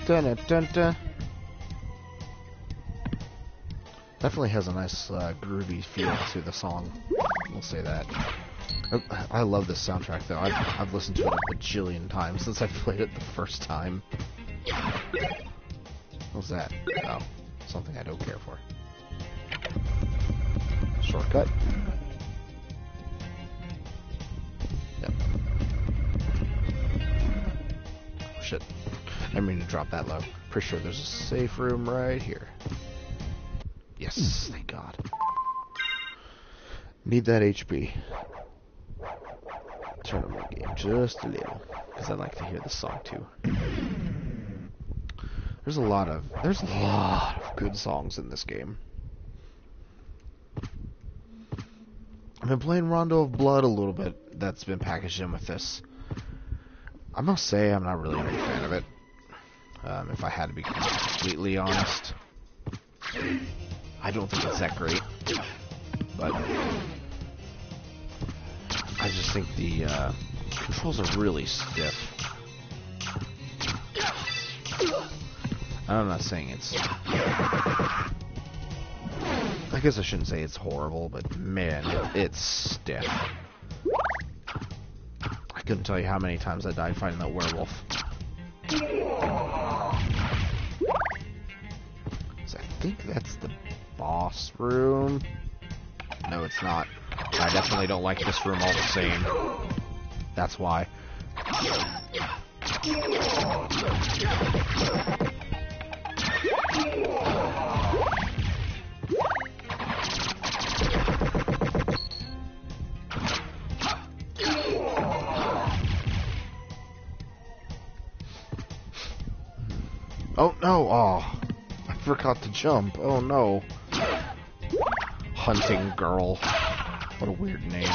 Dun dun dun. Definitely has a nice groovy feel to the song. We'll say that. I love this soundtrack though. I've listened to it a bajillion times since I played it the first time. What's that? Oh, something I don't care for. Shortcut. Yep. Oh, shit. I didn't mean to drop that low. Pretty sure there's a safe room right here. Yes, thank God. Need that HP. Turn on my game just a little, because I like to hear the song too. There's a lot of good songs in this game. I've been playing Rondo of Blood a little bit. That's been packaged in with this. I must say I'm not really a big fan of it. If I had to be completely honest, I don't think it's that great. But I just think the controls are really stiff. I'm not saying it's... I guess I shouldn't say it's horrible, but man, it's stiff. I couldn't tell you how many times I died fighting that werewolf. think that's the boss room. No, it's not. I definitely don't like this room all the same. That's why. Oh no! Oh, I forgot to jump. Oh no. Hunting girl. What a weird name.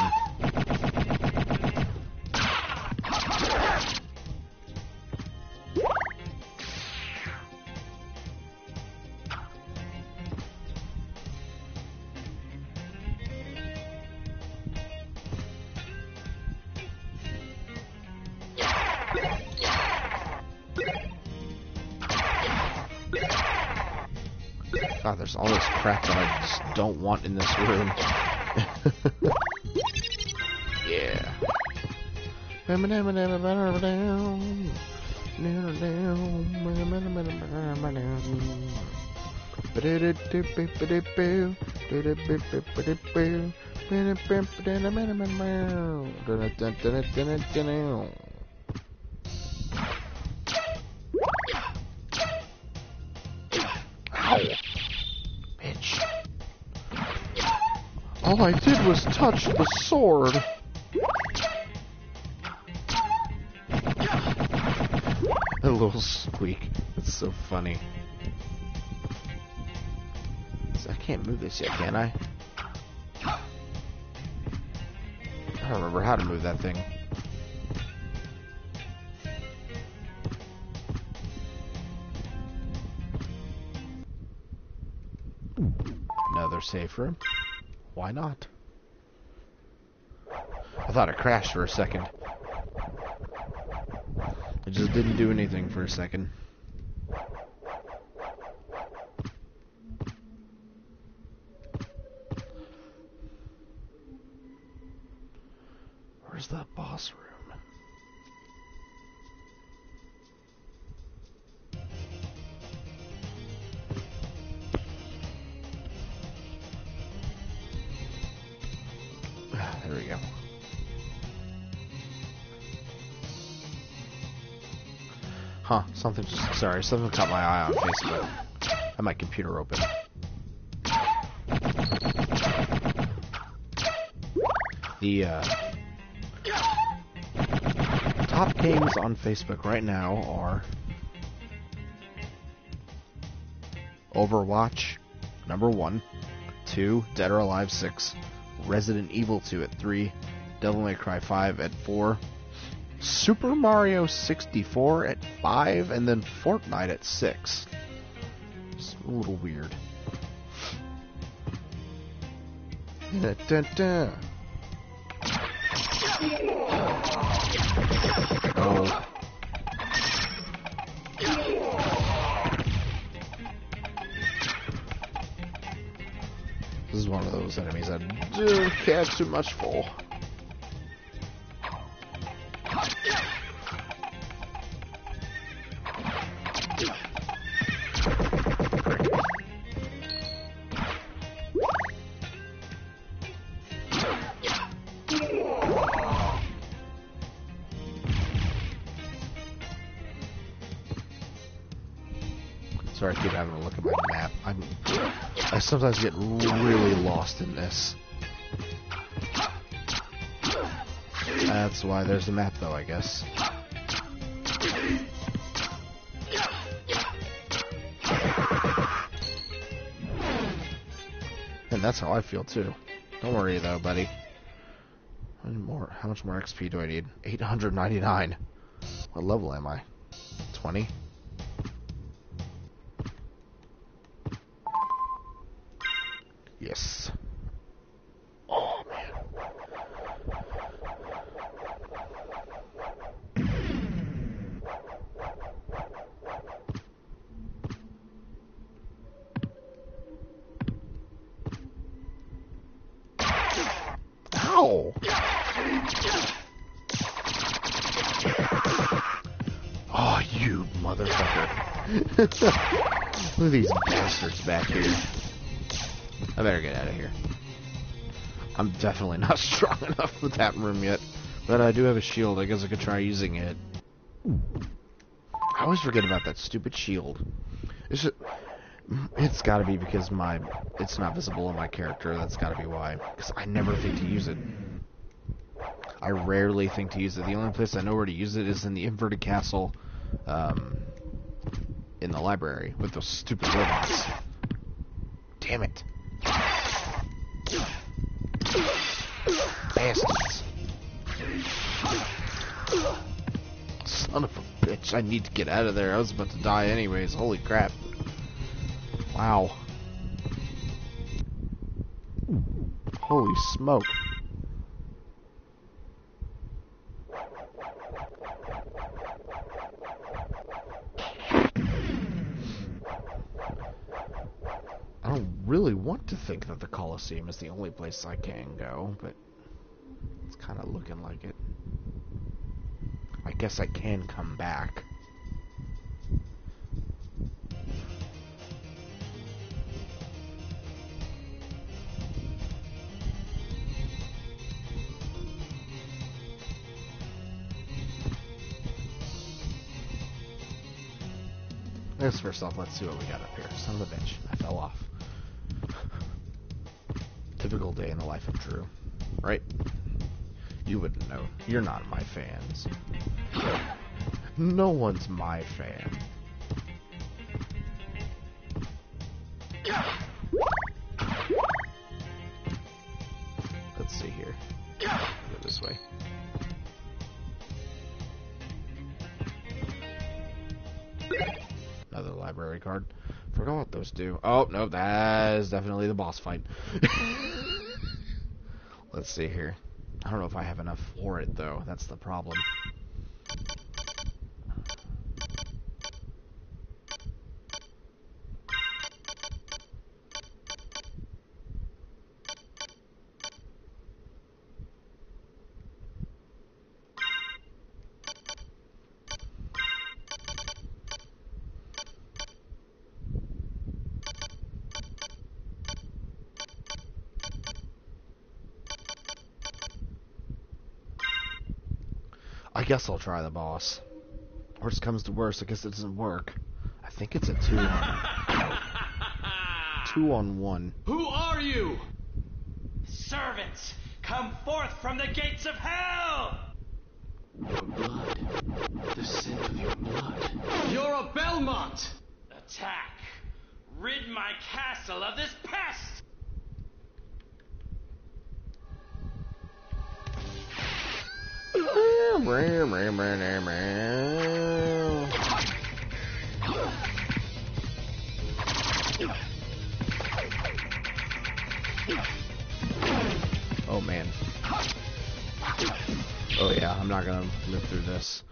God, there's all this crap that I just don't want in this room. Yeah. Ow! Bitch. All I did was touch the sword. A little squeak. It's so funny. So I can't move this yet, can I? I don't remember how to move that thing. Another safe room. Why not? I thought it crashed for a second. It just didn't do anything for a second. Where's that boss room? There we go. Huh, something caught my eye on Facebook. I had my computer open. The top games on Facebook right now are Overwatch, number 1, 2, Dead or Alive 6, Resident Evil 2 at 3, Devil May Cry 5 at 4, Super Mario 64 at 5, and then Fortnite at 6. It's a little weird. Da, da, da. Oh. This is one of those enemies I don't care too much for. Sorry, I keep having a look at my map. I sometimes get really lost in this. That's why there's the map, though, I guess. And that's how I feel, too. Don't worry, though, buddy. How much more XP do I need? 899. What level am I? 20? Yes. Oh, man. Ow! Oh, you motherfucker. Look at these bastards back here. I better get out of here. I'm definitely not strong enough with that room yet. But I do have a shield. I guess I could try using it. I always forget about that stupid shield. It's gotta be because it's not visible on my character. That's gotta be why. Because I never think to use it. I rarely think to use it. The only place I know where to use it is in the inverted castle, in the library with those stupid robots. Damn it. Bastards. Son of a bitch. I need to get out of there. I was about to die anyways. Holy crap. Wow. Holy smoke. I don't really want to think that the Colosseum is the only place I can go, but it's kind of looking like it. I guess I can come back. I guess first off, let's see what we got up here. Son of a bitch. I fell off. Typical day in the life of Drew. Right? You wouldn't know. You're not my fans. No one's my fan. Let's see here. Go this way. Another library card. Forgot what those do. Oh, no, that is definitely the boss fight. Let's see here. I don't know if I have enough for it, though. That's the problem. I guess I'll try the boss. Worst comes to worst, I guess it doesn't work. I think it's a 2-on-1. Who are you? Servants, come forth from the gates of hell! Your blood. The scent of your blood. You're a Belmont! Attack! Rid my castle of this pest! Oh man. Oh yeah, I'm not gonna live through this.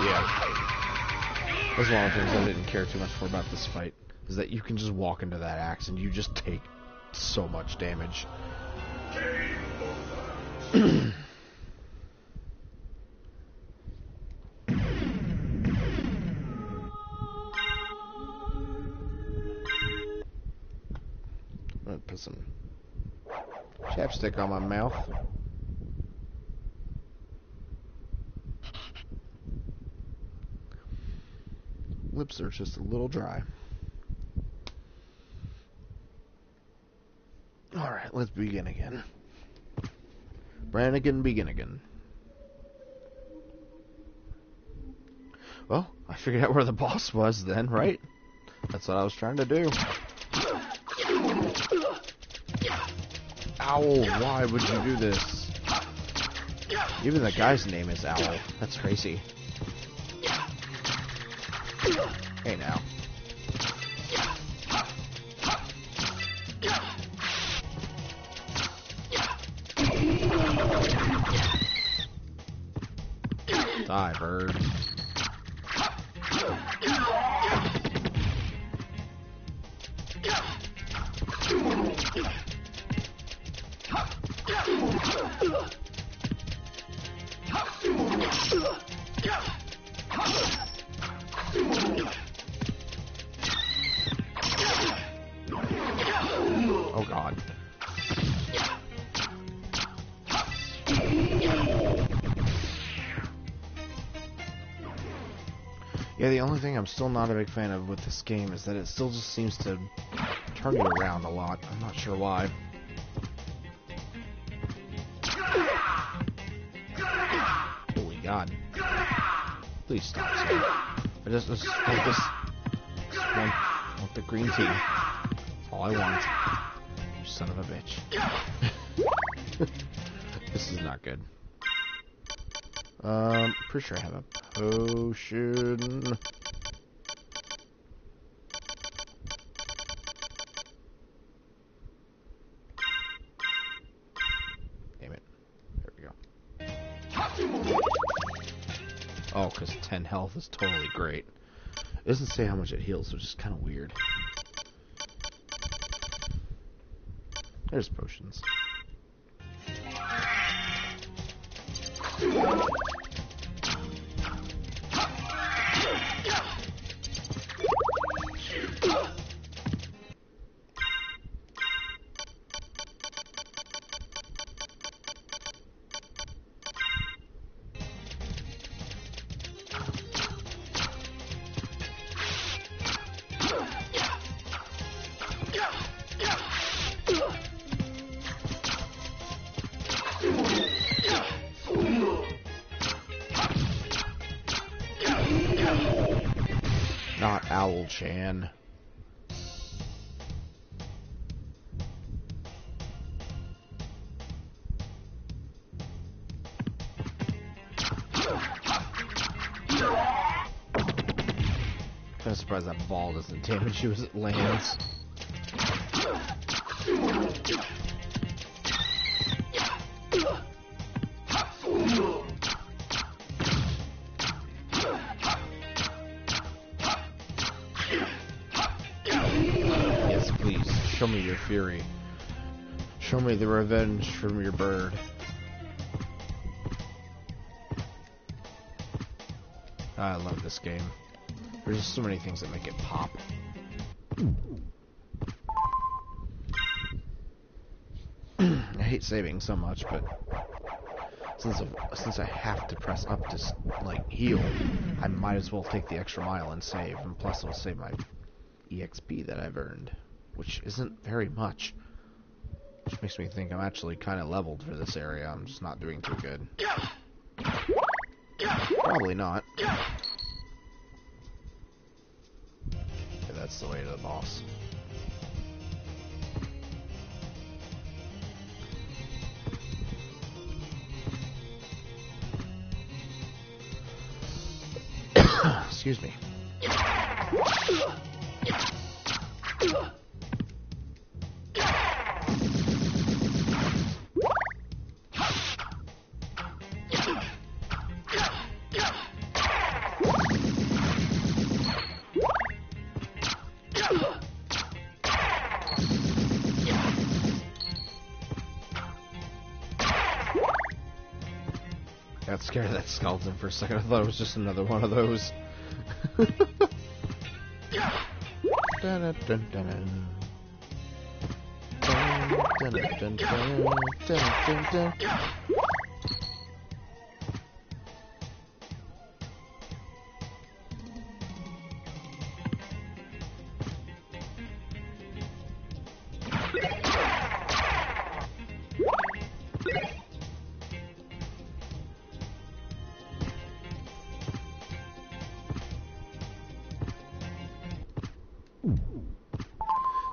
Yeah. That's one of the things I didn't care too much for about this fight, is that you can just walk into that axe and you just take so much damage. I'm gonna put some chapstick on my mouth. Lips are just a little dry. Alright, let's begin again. Brannigan, begin again. Well, I figured out where the boss was then, right? That's what I was trying to do. Owl, why would you do this? Even the guy's name is Owl. That's crazy. Hey now. Die, bird. Yeah, the only thing I'm still not a big fan of with this game is that it still just seems to turn you around a lot. I'm not sure why. Holy God. Please stop, sir. I just want this. I want the green tea. That's all I want. You son of a bitch. This is not good. Pretty sure I have a potion. Damn it. There we go. Oh, because 10 health is totally great. It doesn't say how much it heals, which is kind of weird. There's potions. Not Owl-chan. I'm surprised that ball doesn't damage you as it lands. Yes, please. Show me your fury. Show me the revenge from your bird. I love this game. There's just so many things that make it pop. I hate saving so much, but since I have to press up to like heal, I might as well take the extra mile and save, and plus it'll save my EXP that I've earned, which isn't very much. Which makes me think I'm actually kind of leveled for this area. I'm just not doing too good. Probably not. Okay, that's the way to the boss. Excuse me. Got scared of that skeleton for a second. I thought it was just another one of those.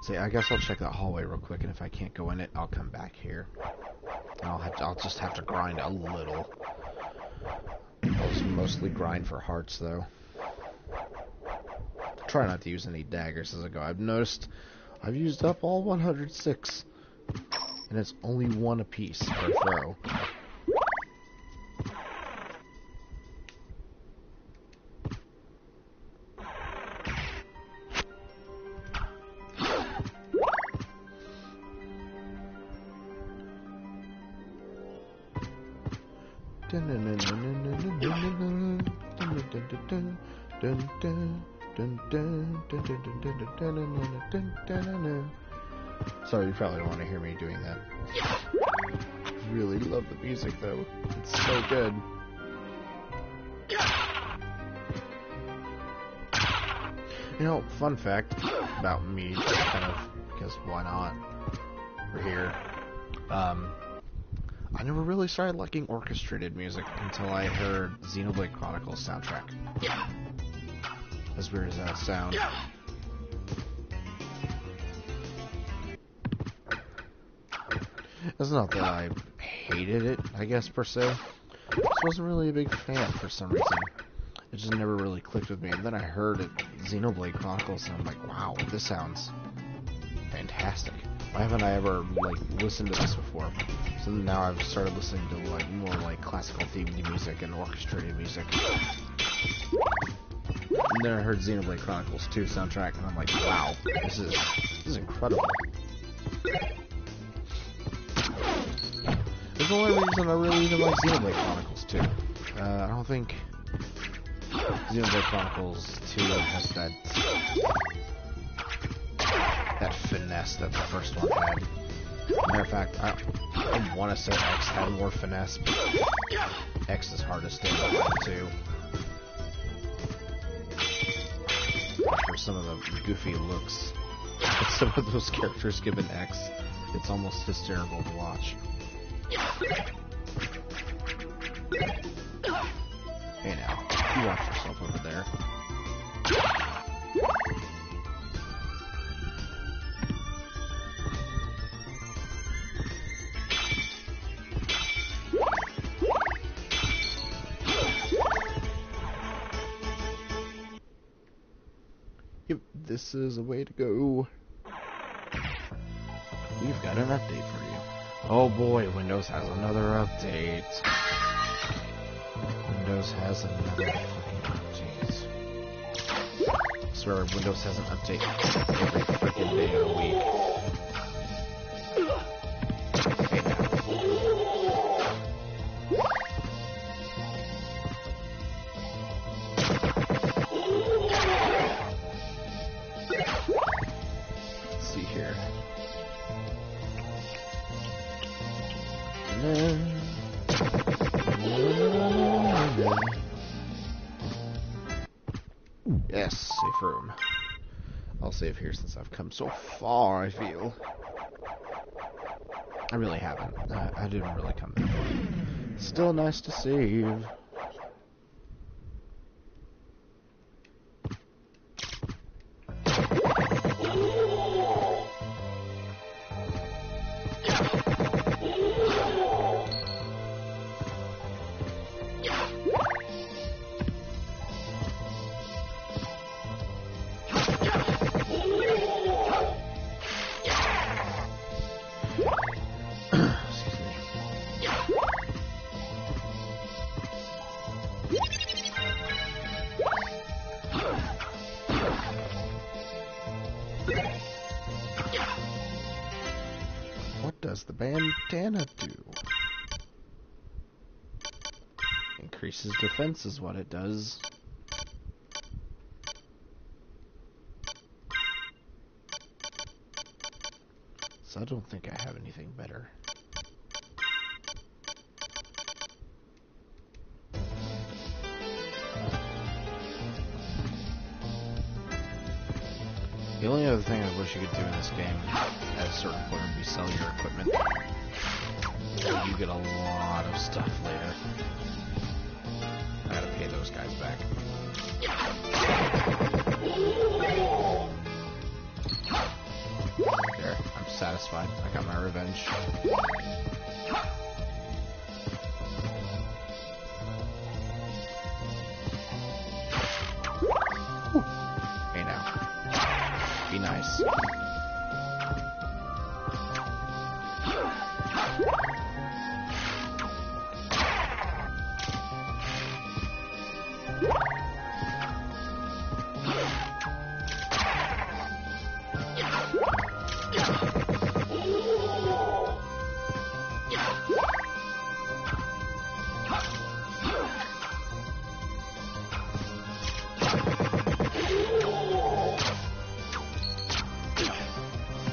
See, I guess I'll check that hallway real quick, and if I can't go in it, I'll come back here. And I'll just have to grind a little. I'll mostly grind for hearts, though. Try not to use any daggers as I go. I've noticed I've used up all 106, and it's only one apiece per throw. Sorry, you probably don't want to hear me doing that. I really love the music, though. It's so good. You know, fun fact about me, just kind of, because why not? We're here. I never really started liking orchestrated music until I heard Xenoblade Chronicles soundtrack. As weird as that sounds. It's not that I hated it, I guess, per se. I just wasn't really a big fan for some reason. It just never really clicked with me. And then I heard it, Xenoblade Chronicles, and I'm like, wow, this sounds fantastic. Why haven't I ever, like, listened to this before? So now I've started listening to, like, more, like, classical themed music and orchestrated music. And then I heard Xenoblade Chronicles 2 soundtrack, and I'm like, wow, this is incredible. That's the only reason I really even like Xenoblade Chronicles 2. I don't think Xenoblade Chronicles 2 has that finesse that the first one had. Matter of fact, I want to say X had more finesse, but X is hard to stand up to. For some of the goofy looks that some of those characters given X, it's almost hysterical to watch. Hey now, you watch yourself over there. Yep, this is a way to go. We've got an update for you. Oh boy, Windows has another update. Windows has another fucking update. I swear, Windows has an update every freaking day of the week. Hey now. Let's see here. Yes, safe room. I'll save here since I've come so far, I feel. I really haven't. I didn't really come that far. Still nice to save. What does the bandana do? Increases defense is what it does. So I don't think I have anything better. The only other thing I wish you could do in this game at a certain point would be sell your equipment. You get a lot of stuff later. I gotta pay those guys back. There, I'm satisfied. I got my revenge. Hey now. Be nice.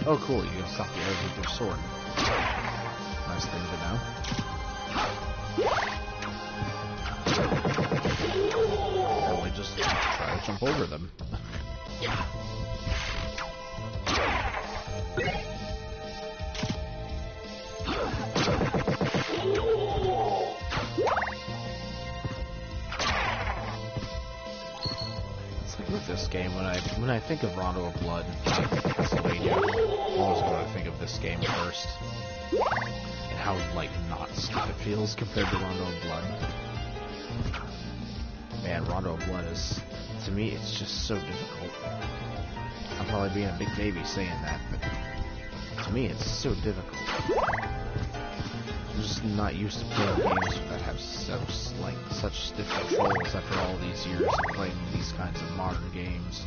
Oh cool, you can stop the arrows with your sword. Nice thing to know. Or we just try to jump over them. With this game, when I think of Rondo of Blood, Castlevania, I'm always going to think of this game first, and how like not stupid it feels compared to Rondo of Blood. Man, Rondo of Blood is, to me, it's just so difficult. I'm probably being a big baby saying that, but to me, it's so difficult. I'm just not used to playing games that have such stiff controls after all these years of playing these kinds of modern games.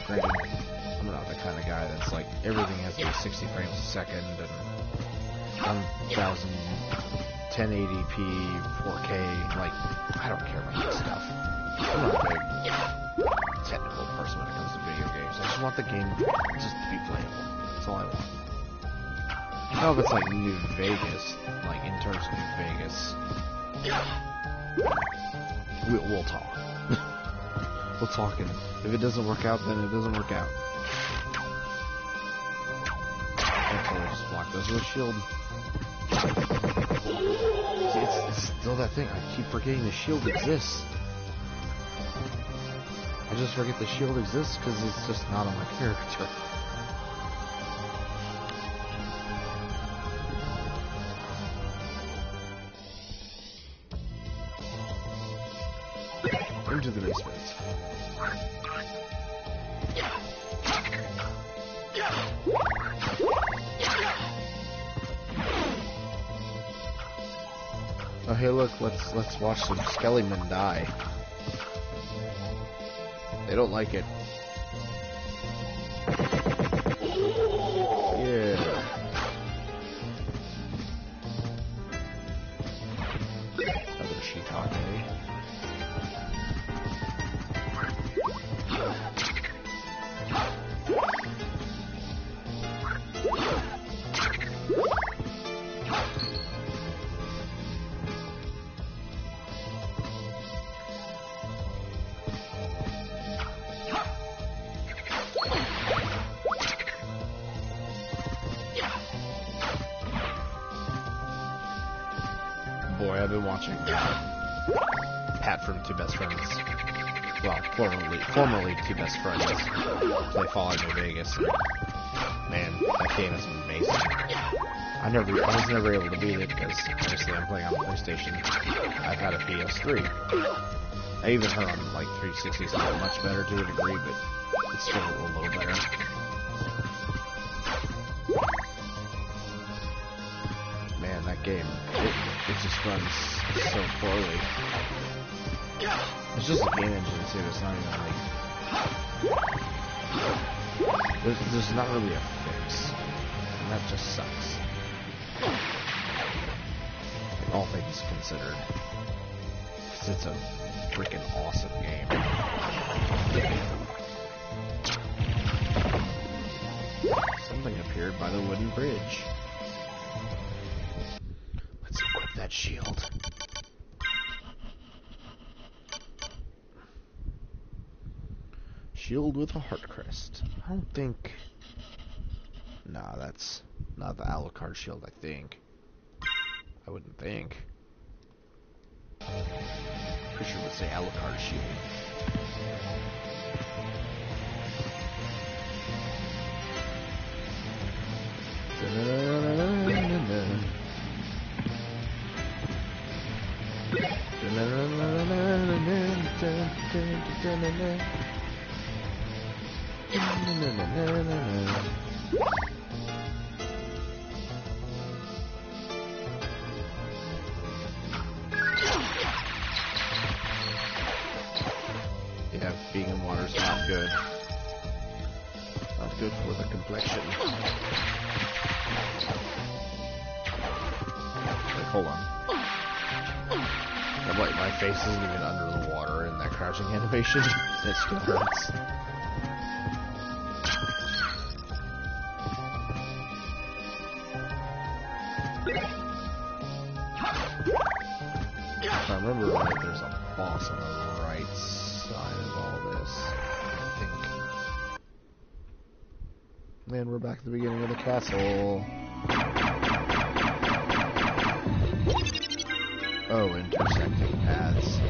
Granted, I'm not the kind of guy that's like, everything has to be 60 frames a second, and I'm 1080p, 4K, like, I don't care about that stuff. I'm not a big technical person when it comes to video games. I just want the game just to be playable. That's all I want. I don't know if it's like New Vegas, like in terms of New Vegas. We'll talk. We'll talk, and if it doesn't work out, then it doesn't work out. I'll totally just block those with a shield. See, it's still that thing. I keep forgetting the shield exists. I just forget the shield exists because it's just not on my character. Into the basement. Oh hey look, let's watch some Skellymen die. They don't like it. Yeah. Another shiitake. Boy, I've been watching Pat from Two Best Friends. Well, formerly Two Best Friends. Play Fallout New Vegas. Man, that game is amazing. I was never able to beat it because obviously I'm playing on the PlayStation. I've had a PS3. I even heard on like 360 it's not much better to a degree, but it's still a little better. Man, that game, it just runs so poorly. It's just a game engine too, it's not even like... There's not really a fix. And that just sucks. Like, all things considered. Because it's a freaking awesome game. Something appeared by the wooden bridge. Let's equip that shield. Shield with a heart crest. I don't think... Nah, that's not the Alucard shield, I think. I wouldn't think. Pretty sure it would say Alucard shield. Yeah, being in water is not good. Not good for the complexion. Wait, hold on. My face isn't even under the water in that crouching animation. It still hurts. If I remember right, there's a boss on the right side. And we're back at the beginning of the castle. Oh, intersecting paths.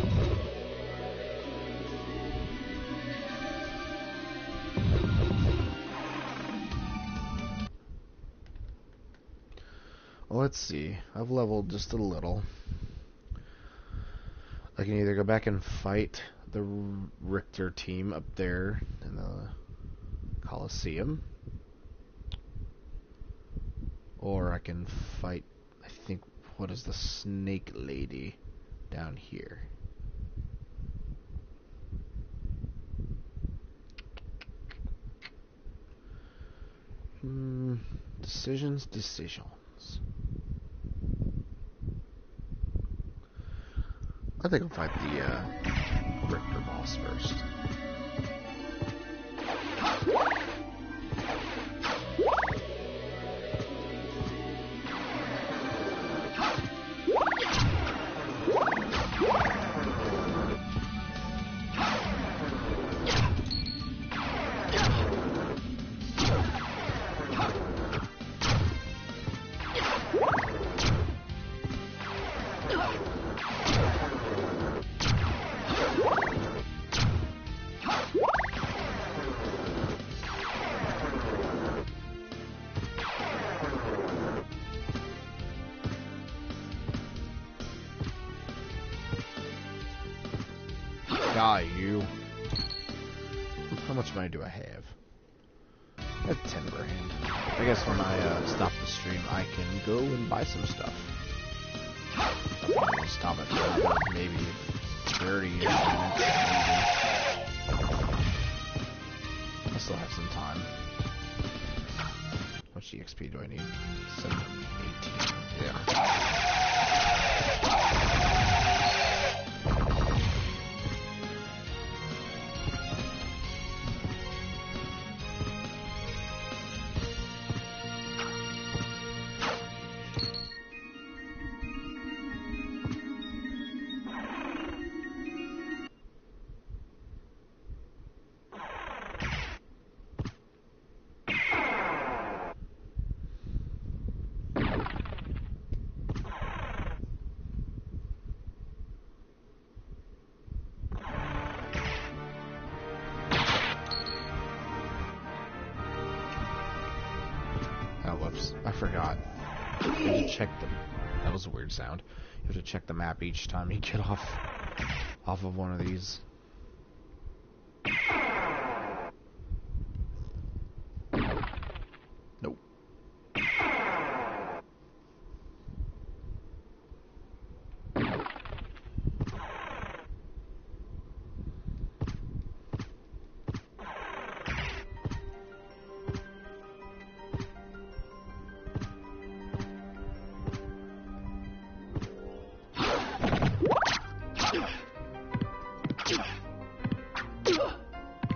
Well, let's see. I've leveled just a little. I can either go back and fight the Richter team up there in the Coliseum, or I can fight, I think, what is the Snake Lady down here. Decisions. I think I'll fight the Richter boss first. You. How much money do I have? I have 10 grand. I guess when I stop the stream, I can go and buy some stuff. I'll stop it for another maybe 30 minutes. I still have some time. How much EXP do I need? 718. Yeah. I forgot. You have to check them. That was a weird sound. You have to check the map each time you get off of one of these. Nope.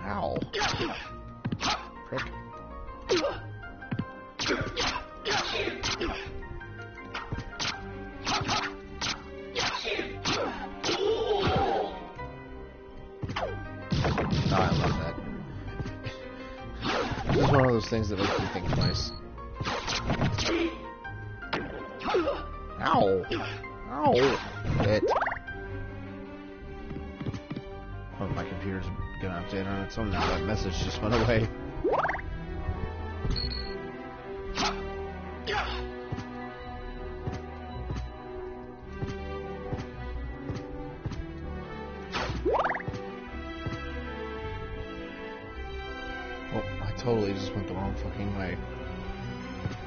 Ow. Prick. Oh, I love that. This is one of those things that makes me think twice. Ow! Ow! It. Oh, my computer's gonna update on its own now. That message just went away. Oh, I totally just went the wrong fucking way.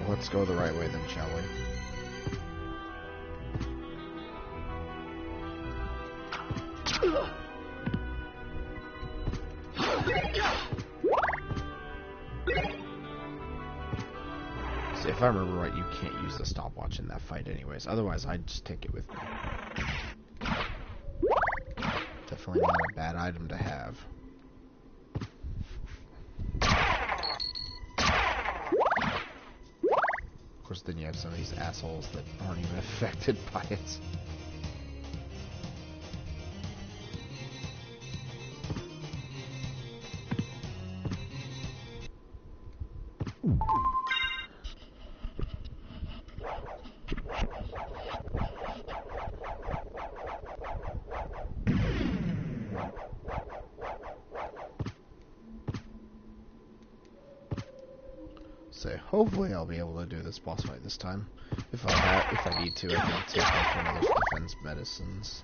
Well, let's go the right way then, shall we? See, if I remember right, you can't use the stopwatch in that fight anyways. Otherwise, I'd just take it with me. Definitely not a bad item to have. Of course, then you have some of these assholes that aren't even affected by it. So hopefully I'll be able to do this boss fight this time. If I need to, I can take like one of those defense medicines.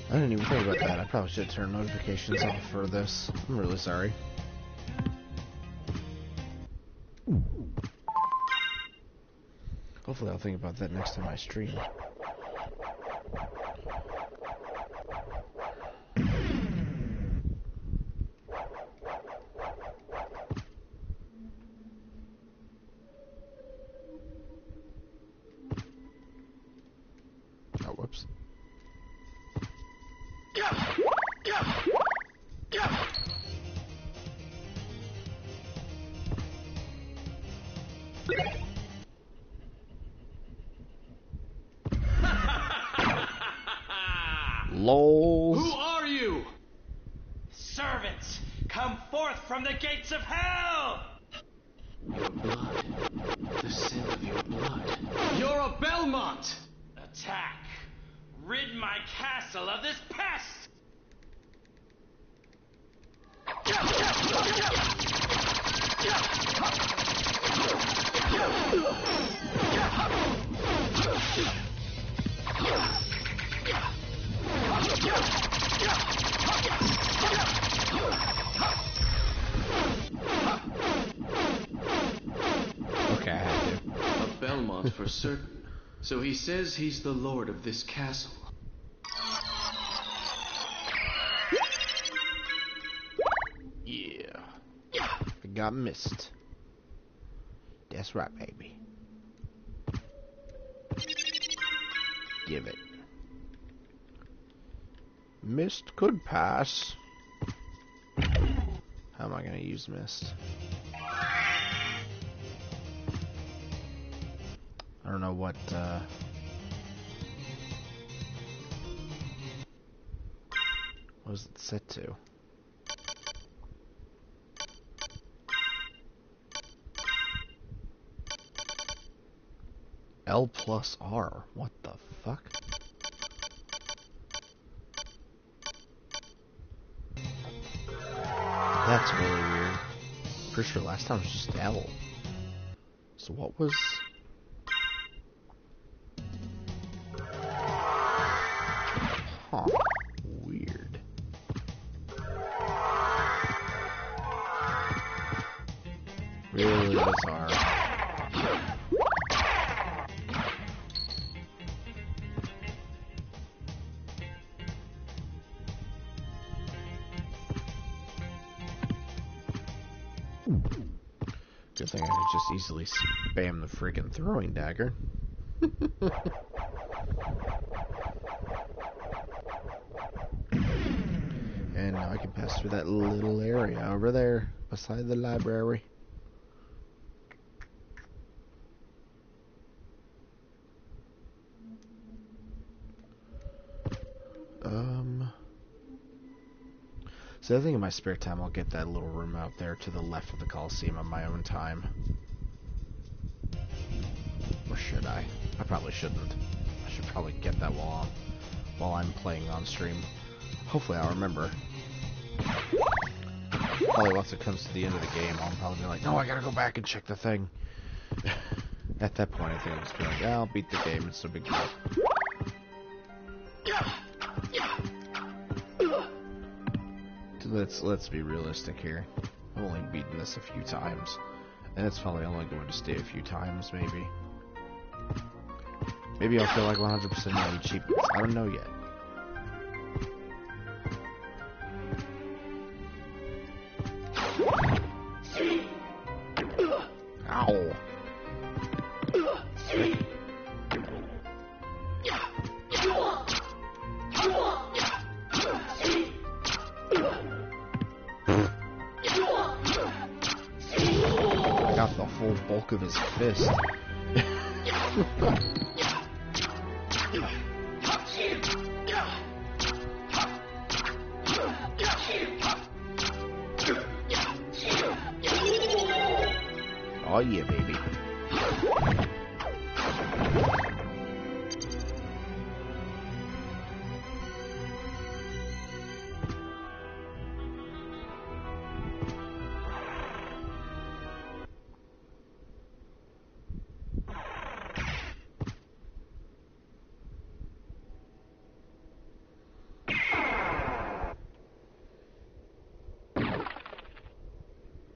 I didn't even think about that. I probably should turn notifications off for this. I'm really sorry. Hopefully I'll think about that next time I stream. Oh, whoops. LOLs. Who are you? Servants, come forth from the gates of hell! Your blood. The sin of your blood. You're a Belmont! Attack! Rid my castle of this pest! Okay, I had to. A Belmont for certain. So he says he's the lord of this castle. Yeah. I got missed. That's right, baby. Give it. Mist could pass. How am I gonna use mist? I don't know what is it set to? L plus R. What the fuck? That's really weird. Pretty sure last time it was just L. So what was... Huh. Weird. Really bizarre. Good thing I could just easily spam the freaking throwing dagger. And now I can pass through that little area over there beside the library. So I think in my spare time I'll get that little room out there to the left of the Coliseum on my own time. Or should I? I probably shouldn't. I should probably get that while I'm playing on stream. Hopefully I'll remember. Probably once it comes to the end of the game, I'll probably be like, no, I gotta go back and check the thing. At that point, I think I'm just gonna be like, yeah, I'll beat the game, it's no big deal. Let's be realistic here. I've only beaten this a few times. And it's probably only going to stay a few times, maybe. Maybe I'll feel like 100% money achievements. I don't know yet. Ow. I got the full bulk of his fist. Oh yeah, baby.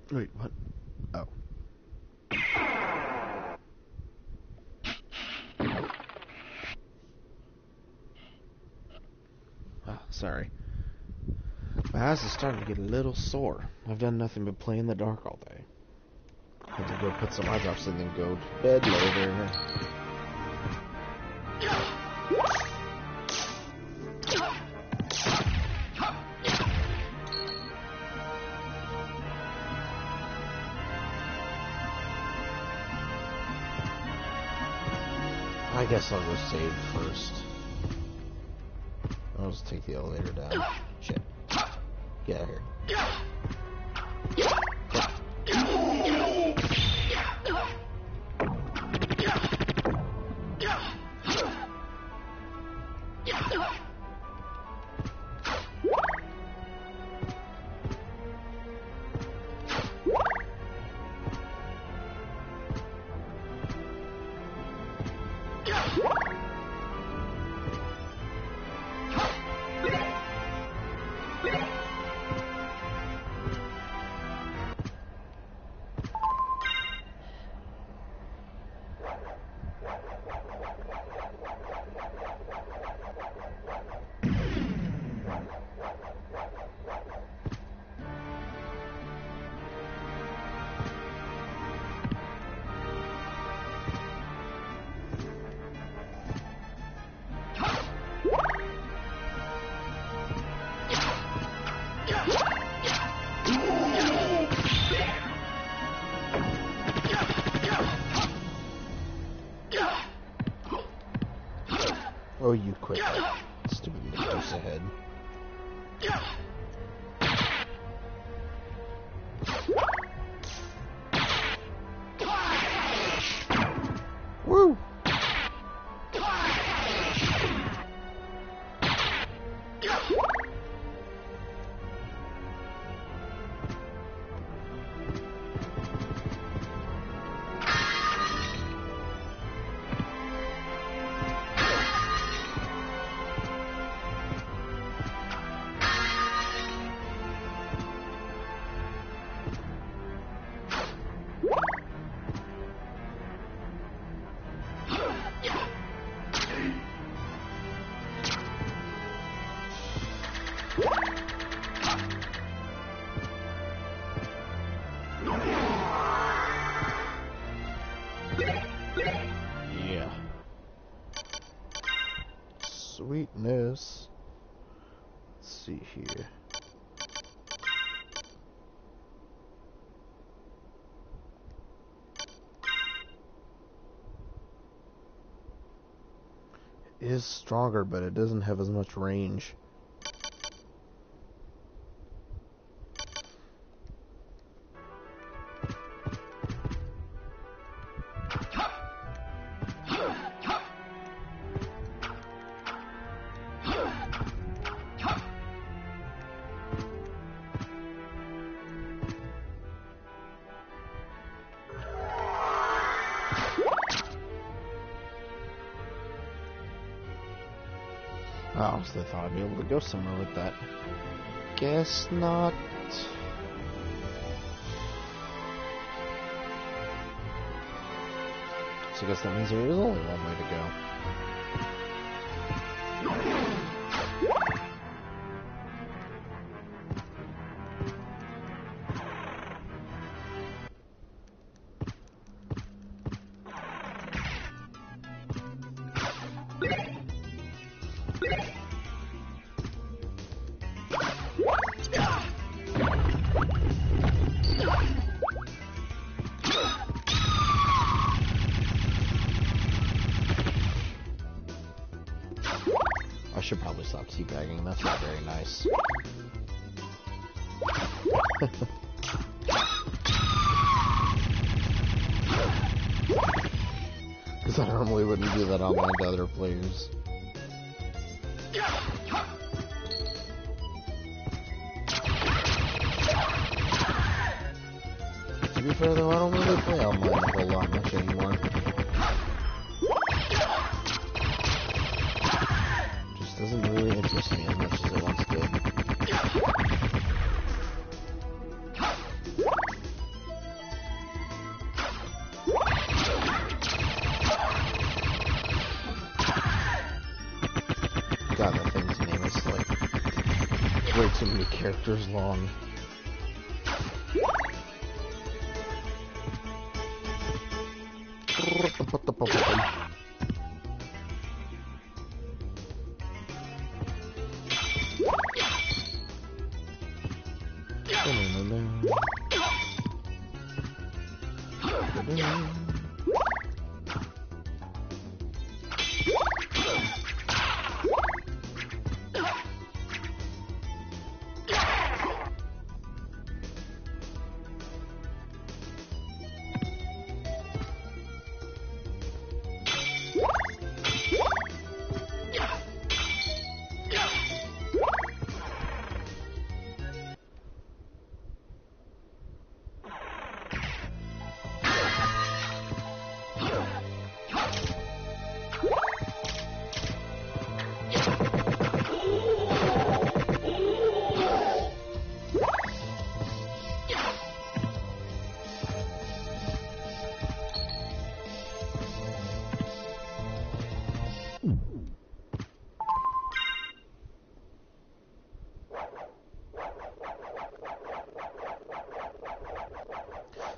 Wait, what? Oh. Oh, sorry. My eyes are starting to get a little sore. I've done nothing but play in the dark all day. I have to go put some eye drops in and go to bed later. I guess I'll go save first. I'll just take the elevator down. Shit. Get out of here. Oh, you quit that stupid close ahead. Woo! Yeah. Sweetness. Let's see here. It is stronger, but it doesn't have as much range. I honestly thought I'd be able to go somewhere with that. Guess not. So I guess that means there is only one way to go. I should probably stop teabagging, that's not very nice. Because I normally wouldn't do that online to other players. To be fair though, I don't really play online a whole lot much anymore. Doesn't really interest me as much as it once did. God, that thing's name is like way too many characters long.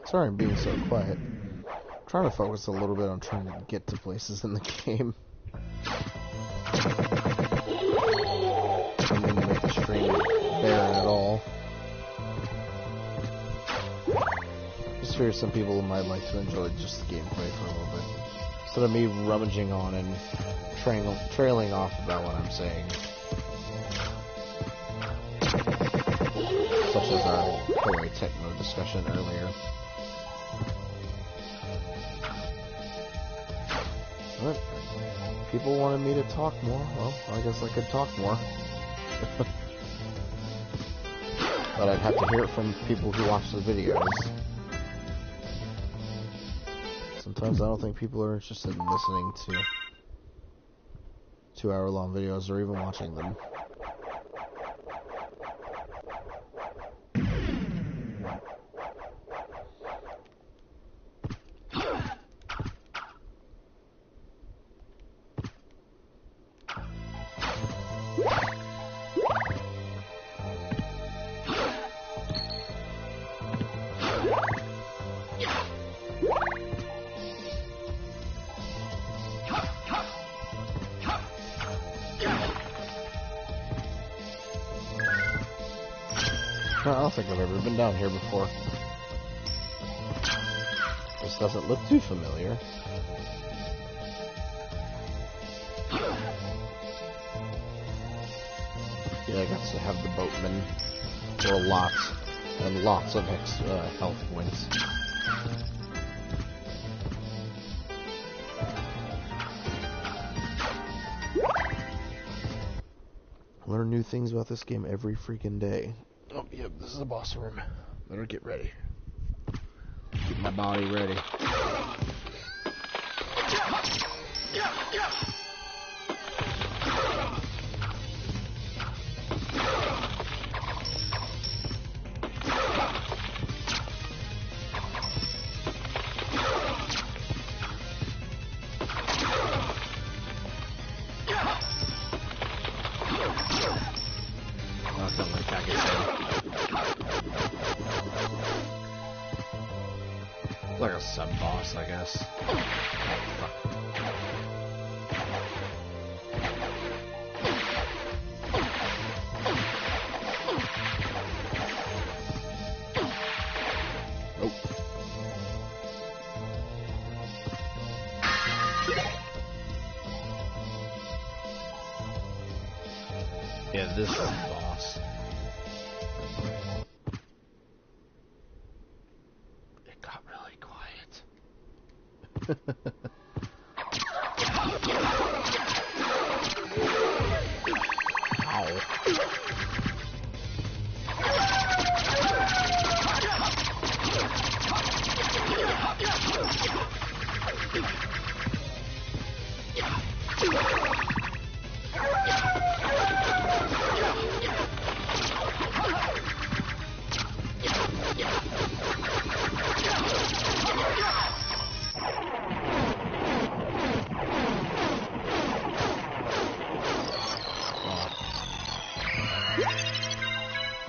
Sorry I'm being so quiet. I'm trying to focus a little bit on trying to get to places in the game. I didn't make the stream barren at all. Just figure some people might like to enjoy just the gameplay for a little bit. Instead of me rummaging on and trailing off about what I'm saying. Such as our Koei Tecmo discussion earlier. But people wanted me to talk more. Well, I guess I could talk more. But I'd have to hear it from people who watch the videos. Sometimes I don't think people are interested in listening to 2-hour-long videos or even watching them. I don't think I've ever been down here before. This doesn't look too familiar. Yeah, I guess to have the boatman for lots and lots of health points. Learn new things about this game every freaking day. Oh, yep, this is a boss room. Better get ready. Get my body ready. Like a sub-boss, I guess. Fuck. Yeah, this is the boss. It got really quiet. Ow.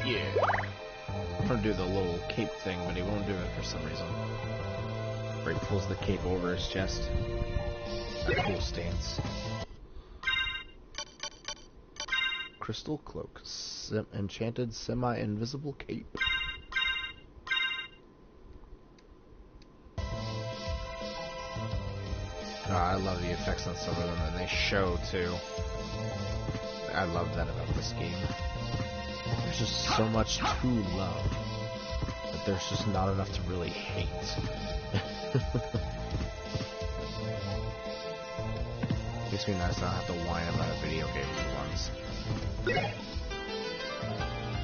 Yeah. I'm gonna do the little cape thing, but he won't do it for some reason. Or he pulls the cape over his chest. A cool stance. Crystal cloak. Enchanted semi-invisible cape. Oh, I love the effects on some of them, and they show too. I love that about this game. There's just so much to love, but there's just not enough to really hate. Makes me nice not have to whine about a video game for once.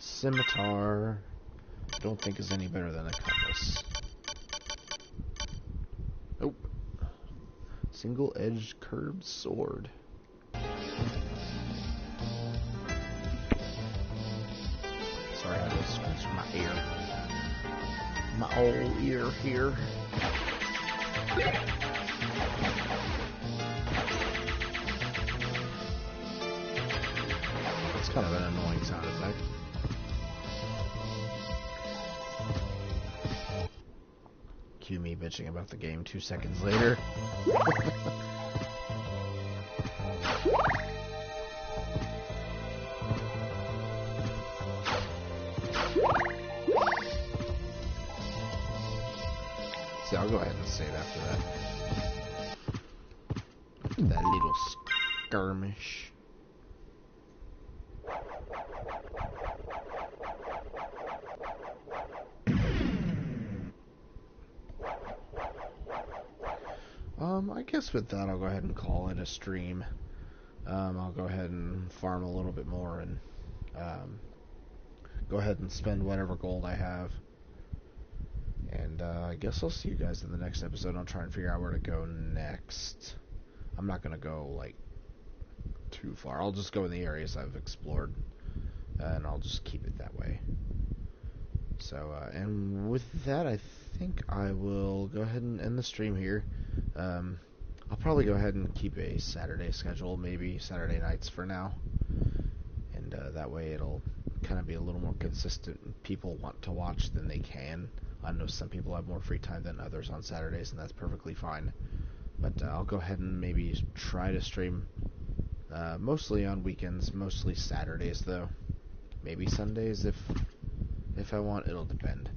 Scimitar, I don't think is any better than a cutlass. Nope. Single-edged curved sword. Sorry, I just scratched my ear. My old ear here. It's kind of an annoying sound effect. Cue me bitching about the game 2 seconds later. See, I'll go ahead and save after that. That little skirmish. I guess with that I'll go ahead and call it a stream. I'll go ahead and farm a little bit more and go ahead and spend whatever gold I have. And I guess I'll see you guys in the next episode. I'll try and figure out where to go next. I'm not going to go, like, too far. I'll just go in the areas I've explored. And I'll just keep it that way. So, and with that, I think I will go ahead and end the stream here. I'll probably go ahead and keep a Saturday schedule, maybe Saturday nights for now. And that way it'll kind of be a little more consistent. People want to watch than they can. I know some people have more free time than others on Saturdays, and that's perfectly fine. But I'll go ahead and maybe try to stream mostly on weekends, mostly Saturdays though. Maybe Sundays if I want. It'll depend.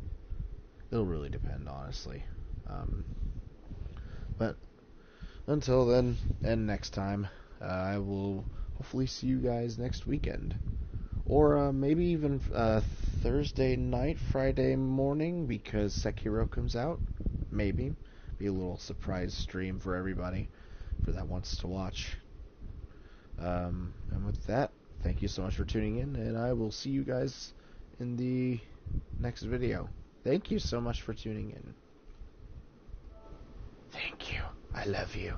It'll really depend, honestly. But until then, and next time, I will hopefully see you guys next weekend. Or maybe even Thursday night, Friday morning, because Sekiro comes out. Maybe. Be a little surprise stream for everybody that wants to watch. And with that, thank you so much for tuning in, and I will see you guys in the next video. Thank you so much for tuning in. Thank you. I love you.